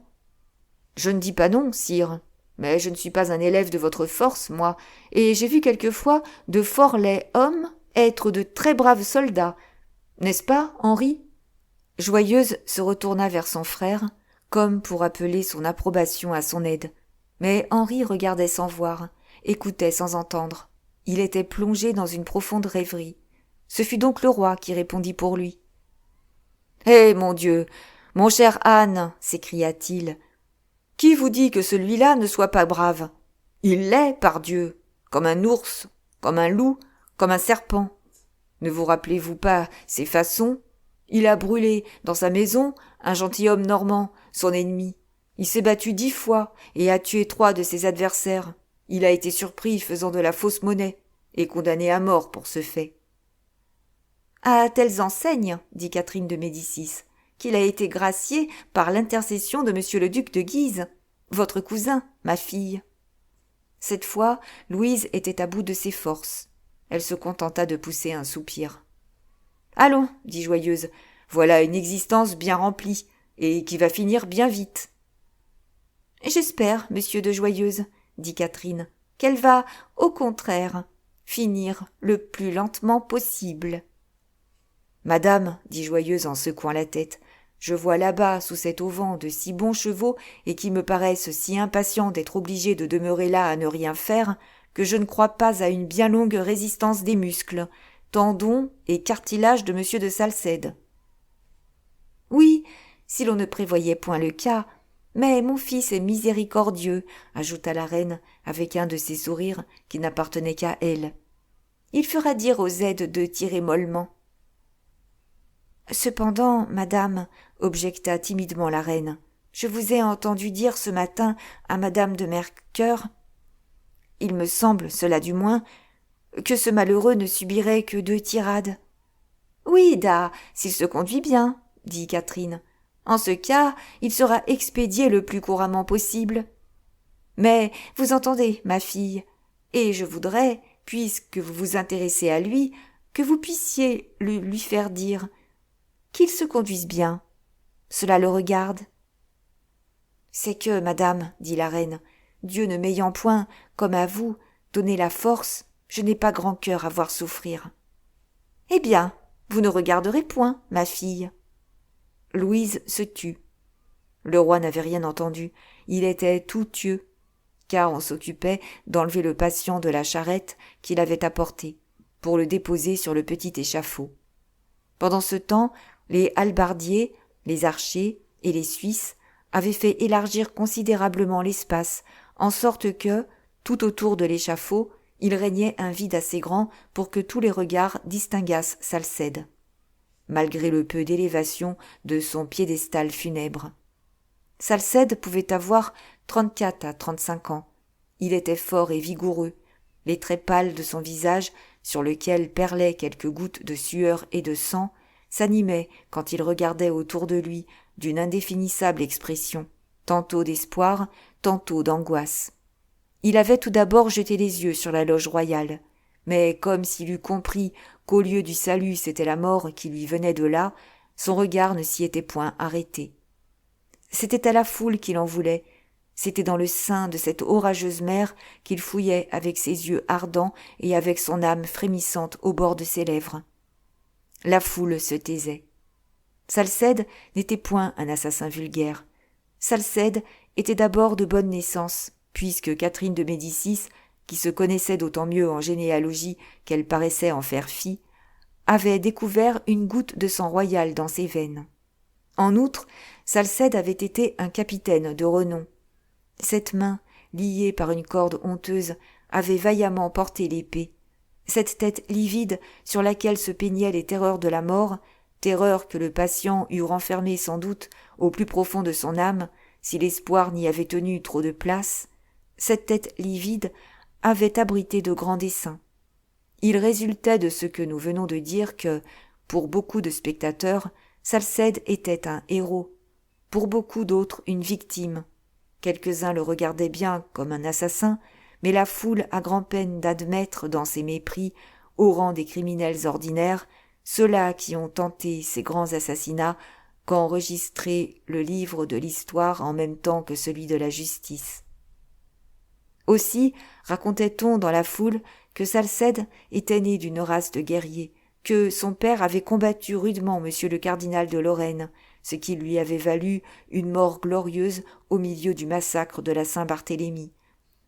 Je ne dis pas non, sire, mais je ne suis pas un élève de votre force, moi, et j'ai vu quelquefois de fort laids hommes être de très braves soldats. N'est-ce pas, Henri? Joyeuse se retourna vers son frère, comme pour appeler son approbation à son aide. Mais Henri regardait sans voir, écoutait sans entendre. Il était plongé dans une profonde rêverie. Ce fut donc le roi qui répondit pour lui. « Eh, mon Dieu, mon cher Anne, s'écria-t-il, qui vous dit que celui-là ne soit pas brave? Il l'est, pardieu, comme un ours, comme un loup, comme un serpent. Ne vous rappelez-vous pas ses façons? Il a brûlé, dans sa maison, un gentilhomme normand, son ennemi. Il s'est battu 10 fois et a tué 3 de ses adversaires. Il a été surpris faisant de la fausse monnaie et condamné à mort pour ce fait. À telles enseignes, dit Catherine de Médicis, qu'il a été gracié par l'intercession de monsieur le duc de Guise, votre cousin, ma fille. Cette fois, Louise était à bout de ses forces. Elle se contenta de pousser un soupir. « Allons, dit Joyeuse, voilà une existence bien remplie, et qui va finir bien vite. »« J'espère, monsieur de Joyeuse, dit Catherine, qu'elle va, au contraire, finir le plus lentement possible. »« Madame, dit Joyeuse en secouant la tête, je vois là-bas, sous cet auvent, de si bons chevaux et qui me paraissent si impatients d'être obligés de demeurer là à ne rien faire, que je ne crois pas à une bien longue résistance des muscles, tendons et cartilages de monsieur de Salcède. »« Oui, si l'on ne prévoyait point le cas, mais mon fils est miséricordieux, ajouta la reine avec un de ces sourires qui n'appartenaient qu'à elle. Il fera dire aux aides de tirer mollement. Cependant, madame, objecta timidement la reine, je vous ai entendu dire ce matin à madame de Mercœur, il me semble, cela du moins, que ce malheureux ne subirait que 2 tirades. Oui, da, s'il se conduit bien, dit Catherine. En ce cas, il sera expédié le plus couramment possible. Mais vous entendez, ma fille, et je voudrais, puisque vous vous intéressez à lui, que vous puissiez lui faire dire qu'il se conduise bien. Cela le regarde. C'est que, madame, dit la reine, Dieu ne m'ayant point, comme à vous, donné la force, je n'ai pas grand cœur à voir souffrir. Eh bien, vous ne regarderez point, ma fille. Louise se tut. Le roi n'avait rien entendu, il était tout tieux, car on s'occupait d'enlever le patient de la charrette qu'il avait apporté, pour le déposer sur le petit échafaud. Pendant ce temps, les hallebardiers, les archers et les Suisses avaient fait élargir considérablement l'espace, en sorte que, tout autour de l'échafaud, il régnait un vide assez grand pour que tous les regards distinguassent Salcède, malgré le peu d'élévation de son piédestal funèbre. Salcède pouvait avoir 34 à 35 ans. Il était fort et vigoureux. Les traits pâles de son visage, sur lequel perlaient quelques gouttes de sueur et de sang, s'animaient quand il regardait autour de lui d'une indéfinissable expression, tantôt d'espoir, tantôt d'angoisse. Il avait tout d'abord jeté les yeux sur la loge royale, mais comme s'il eût compris qu'au lieu du salut c'était la mort qui lui venait de là, son regard ne s'y était point arrêté. C'était à la foule qu'il en voulait, c'était dans le sein de cette orageuse mer qu'il fouillait avec ses yeux ardents et avec son âme frémissante au bord de ses lèvres. La foule se taisait. Salcède n'était point un assassin vulgaire. Salcède était d'abord de bonne naissance, puisque Catherine de Médicis, qui se connaissait d'autant mieux en généalogie qu'elle paraissait en faire fi, avait découvert une goutte de sang royal dans ses veines. En outre, Salcède avait été un capitaine de renom. Cette main, liée par une corde honteuse, avait vaillamment porté l'épée. Cette tête livide sur laquelle se peignaient les terreurs de la mort, terreurs que le patient eût renfermées sans doute au plus profond de son âme, si l'espoir n'y avait tenu trop de place, cette tête livide avait abrité de grands desseins. Il résultait de ce que nous venons de dire que, pour beaucoup de spectateurs, Salcède était un héros, pour beaucoup d'autres une victime. Quelques-uns le regardaient bien comme un assassin, mais la foule a grand-peine d'admettre dans ses mépris, au rang des criminels ordinaires, ceux-là qui ont tenté ces grands assassinats qu'enregistrer le livre de l'histoire en même temps que celui de la justice. Aussi racontait-on dans la foule que Salcède était né d'une race de guerriers, que son père avait combattu rudement monsieur le cardinal de Lorraine, ce qui lui avait valu une mort glorieuse au milieu du massacre de la Saint-Barthélemy,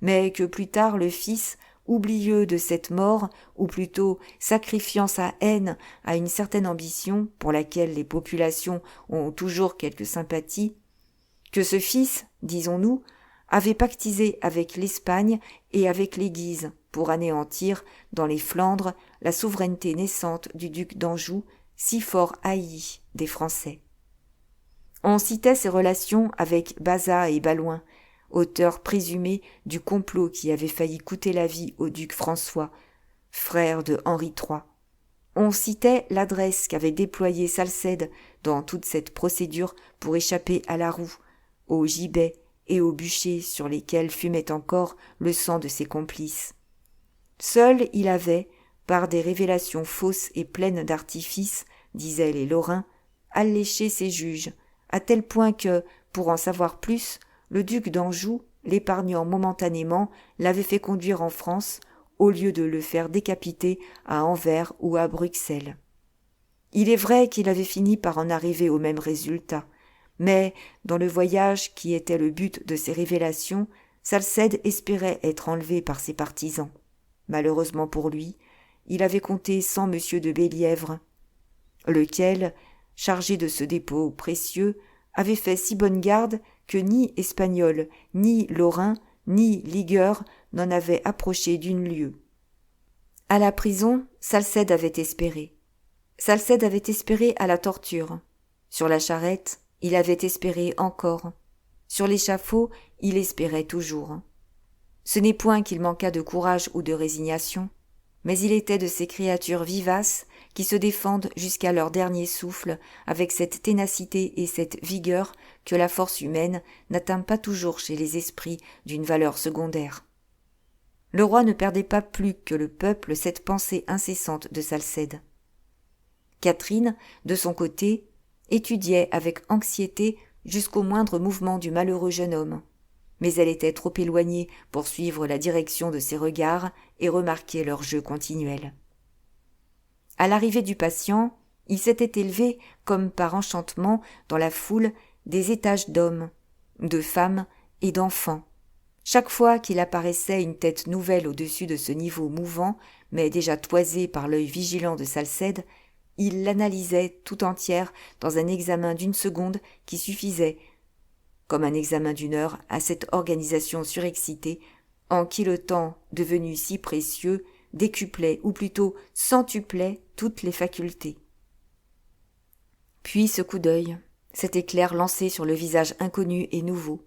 mais que plus tard le fils, oublieux de cette mort, ou plutôt sacrifiant sa haine à une certaine ambition pour laquelle les populations ont toujours quelque sympathie, que ce fils, disons-nous, avait pactisé avec l'Espagne et avec les Guises pour anéantir dans les Flandres la souveraineté naissante du duc d'Anjou, si fort haï des Français. On citait ses relations avec Bazat et Balouin, auteurs présumés du complot qui avait failli coûter la vie au duc François, frère de Henri III. On citait l'adresse qu'avait déployée Salcède dans toute cette procédure pour échapper à la roue, au gibet et aux bûchers sur lesquels fumait encore le sang de ses complices. Seul il avait, par des révélations fausses et pleines d'artifice, disaient les Lorrains, alléché ses juges, à tel point que, pour en savoir plus, le duc d'Anjou, l'épargnant momentanément, l'avait fait conduire en France, au lieu de le faire décapiter à Anvers ou à Bruxelles. Il est vrai qu'il avait fini par en arriver au même résultat, mais, dans le voyage qui était le but de ces révélations, Salcède espérait être enlevé par ses partisans. Malheureusement pour lui, il avait compté sans M. de Bellièvre, lequel, chargé de ce dépôt précieux, avait fait si bonne garde que ni Espagnols, ni Lorrains, ni Ligueurs n'en avaient approché d'une lieue. À la prison, Salcède avait espéré. Salcède avait espéré à la torture. Sur la charrette, il avait espéré encore. Sur l'échafaud, il espérait toujours. Ce n'est point qu'il manquât de courage ou de résignation, mais il était de ces créatures vivaces qui se défendent jusqu'à leur dernier souffle avec cette ténacité et cette vigueur que la force humaine n'atteint pas toujours chez les esprits d'une valeur secondaire. Le roi ne perdait pas plus que le peuple cette pensée incessante de Salcède. Catherine, de son côté, étudiait avec anxiété jusqu'au moindre mouvement du malheureux jeune homme, mais elle était trop éloignée pour suivre la direction de ses regards et remarquer leur jeu continuel. À l'arrivée du patient, il s'était élevé, comme par enchantement, dans la foule, des étages d'hommes, de femmes et d'enfants. Chaque fois qu'il apparaissait une tête nouvelle au-dessus de ce niveau mouvant, mais déjà toisé par l'œil vigilant de Salcède, il l'analysait tout entière dans un examen d'une seconde qui suffisait, comme un examen d'une heure, à cette organisation surexcitée, en qui le temps, devenu si précieux, décuplait, ou plutôt centuplait, toutes les facultés. Puis ce coup d'œil, cet éclair lancé sur le visage inconnu et nouveau.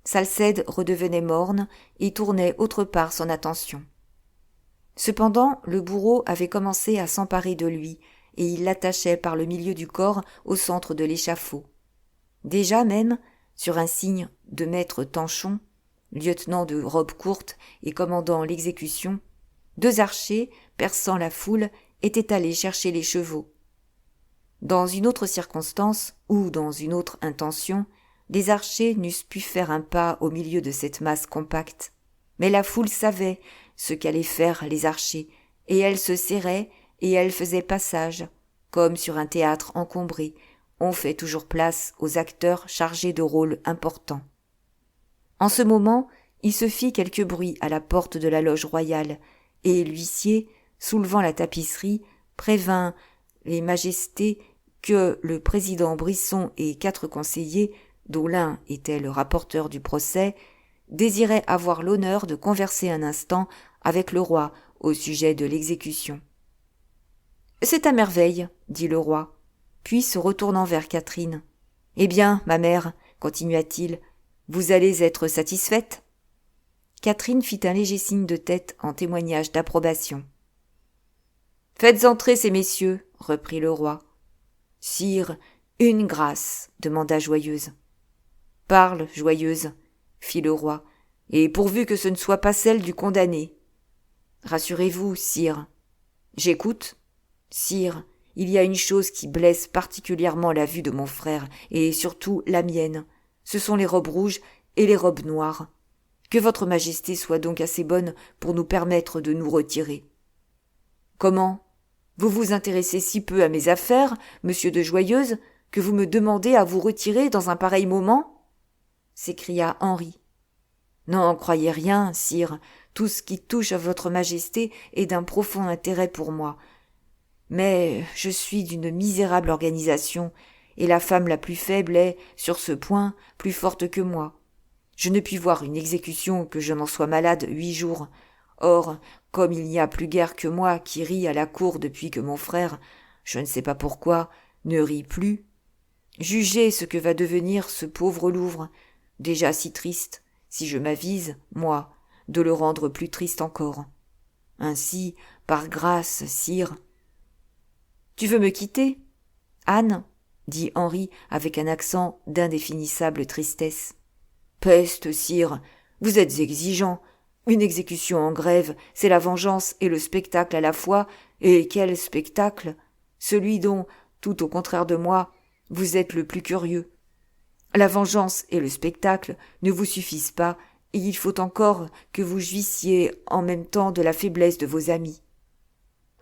Salcède redevenait morne et tournait autre part son attention. Cependant, le bourreau avait commencé à s'emparer de lui, et il l'attachait par le milieu du corps au centre de l'échafaud. Déjà même, sur un signe de maître Tanchon, lieutenant de robe courte et commandant l'exécution, 2 archers, perçant la foule, étaient allés chercher les chevaux. Dans une autre circonstance, ou dans une autre intention, les archers n'eussent pu faire un pas au milieu de cette masse compacte. Mais la foule savait ce qu'allaient faire les archers, et elle se serrait, et elle faisait passage, comme sur un théâtre encombré, on fait toujours place aux acteurs chargés de rôles importants. En ce moment, il se fit quelque bruit à la porte de la loge royale, et l'huissier, soulevant la tapisserie, prévint les majestés que le président Brisson et 4 conseillers, dont l'un était le rapporteur du procès, désiraient avoir l'honneur de converser un instant avec le roi au sujet de l'exécution. « C'est à merveille, » dit le roi, puis se retournant vers Catherine. « Eh bien, ma mère, » continua-t-il, « vous allez être satisfaite ?» Catherine fit un léger signe de tête en témoignage d'approbation. « Faites entrer ces messieurs, » reprit le roi. « Sire, une grâce, » demanda Joyeuse. « Parle, Joyeuse, » fit le roi, « et pourvu que ce ne soit pas celle du condamné. »« Rassurez-vous, sire. »« J'écoute. »« Sire, il y a une chose qui blesse particulièrement la vue de mon frère, et surtout la mienne. Ce sont les robes rouges et les robes noires. Que votre majesté soit donc assez bonne pour nous permettre de nous retirer. »« Comment ? Vous vous intéressez si peu à mes affaires, monsieur de Joyeuse, que vous me demandez à vous retirer dans un pareil moment ?» s'écria Henri. « N'en croyez rien, sire, tout ce qui touche à votre majesté est d'un profond intérêt pour moi. Mais je suis d'une misérable organisation, et la femme la plus faible est, sur ce point, plus forte que moi. Je ne puis voir une exécution que je n'en sois malade 8 jours. Or, comme il n'y a plus guère que moi qui ris à la cour depuis que mon frère, je ne sais pas pourquoi, ne rit plus. Jugez ce que va devenir ce pauvre Louvre, déjà si triste, si je m'avise, moi, de le rendre plus triste encore. Ainsi, par grâce, sire. Tu veux me quitter, Anne, dit Henri avec un accent d'indéfinissable tristesse. Peste, sire, vous êtes exigeant. Une exécution en grève, c'est la vengeance et le spectacle à la fois, et quel spectacle! Celui dont, tout au contraire de moi, vous êtes le plus curieux. La vengeance et le spectacle ne vous suffisent pas, et il faut encore que vous jouissiez en même temps de la faiblesse de vos amis.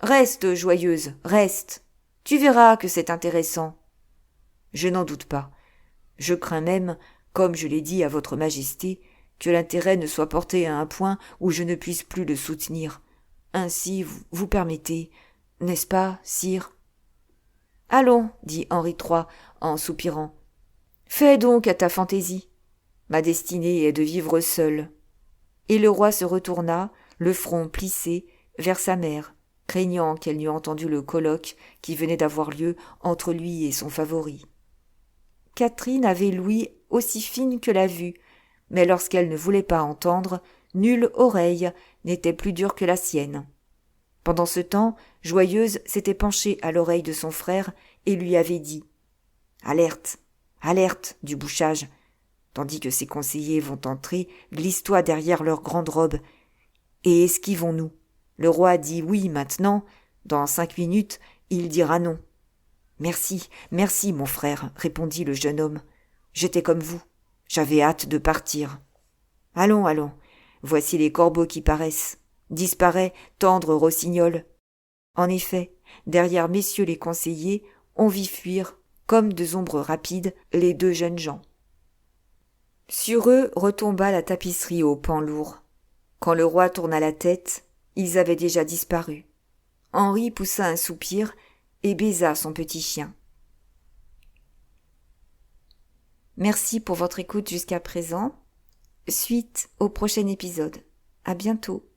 Reste, Joyeuse, reste. Tu verras que c'est intéressant. Je n'en doute pas. Je crains même, comme je l'ai dit à votre Majesté, que l'intérêt ne soit porté à un point où je ne puisse plus le soutenir. Ainsi, vous permettez, n'est-ce pas, sire? Allons, dit Henri III en soupirant. Fais donc à ta fantaisie. Ma destinée est de vivre seul. Et le roi se retourna, le front plissé, vers sa mère, craignant qu'elle n'eût entendu le colloque qui venait d'avoir lieu entre lui et son favori. Catherine avait l'ouïe aussi fine que la vue, mais lorsqu'elle ne voulait pas entendre, nulle oreille n'était plus dure que la sienne. Pendant ce temps, Joyeuse s'était penchée à l'oreille de son frère et lui avait dit « Alerte, alerte du bouchage !» Tandis que ses conseillers vont entrer, glisse-toi derrière leur grande robe. Et esquivons-nous. Le roi dit oui maintenant, dans 5 minutes, il dira non. Merci, merci, mon frère, répondit le jeune homme. J'étais comme vous. J'avais hâte de partir. Allons, allons. Voici les corbeaux qui paraissent. Disparaît, tendre rossignol. En effet, derrière messieurs les conseillers, on vit fuir, comme deux ombres rapides, les 2 jeunes gens. Sur eux retomba la tapisserie aux pans lourds. Quand le roi tourna la tête, ils avaient déjà disparu. Henri poussa un soupir et baisa son petit chien. Merci pour votre écoute jusqu'à présent. Suite au prochain épisode. À bientôt.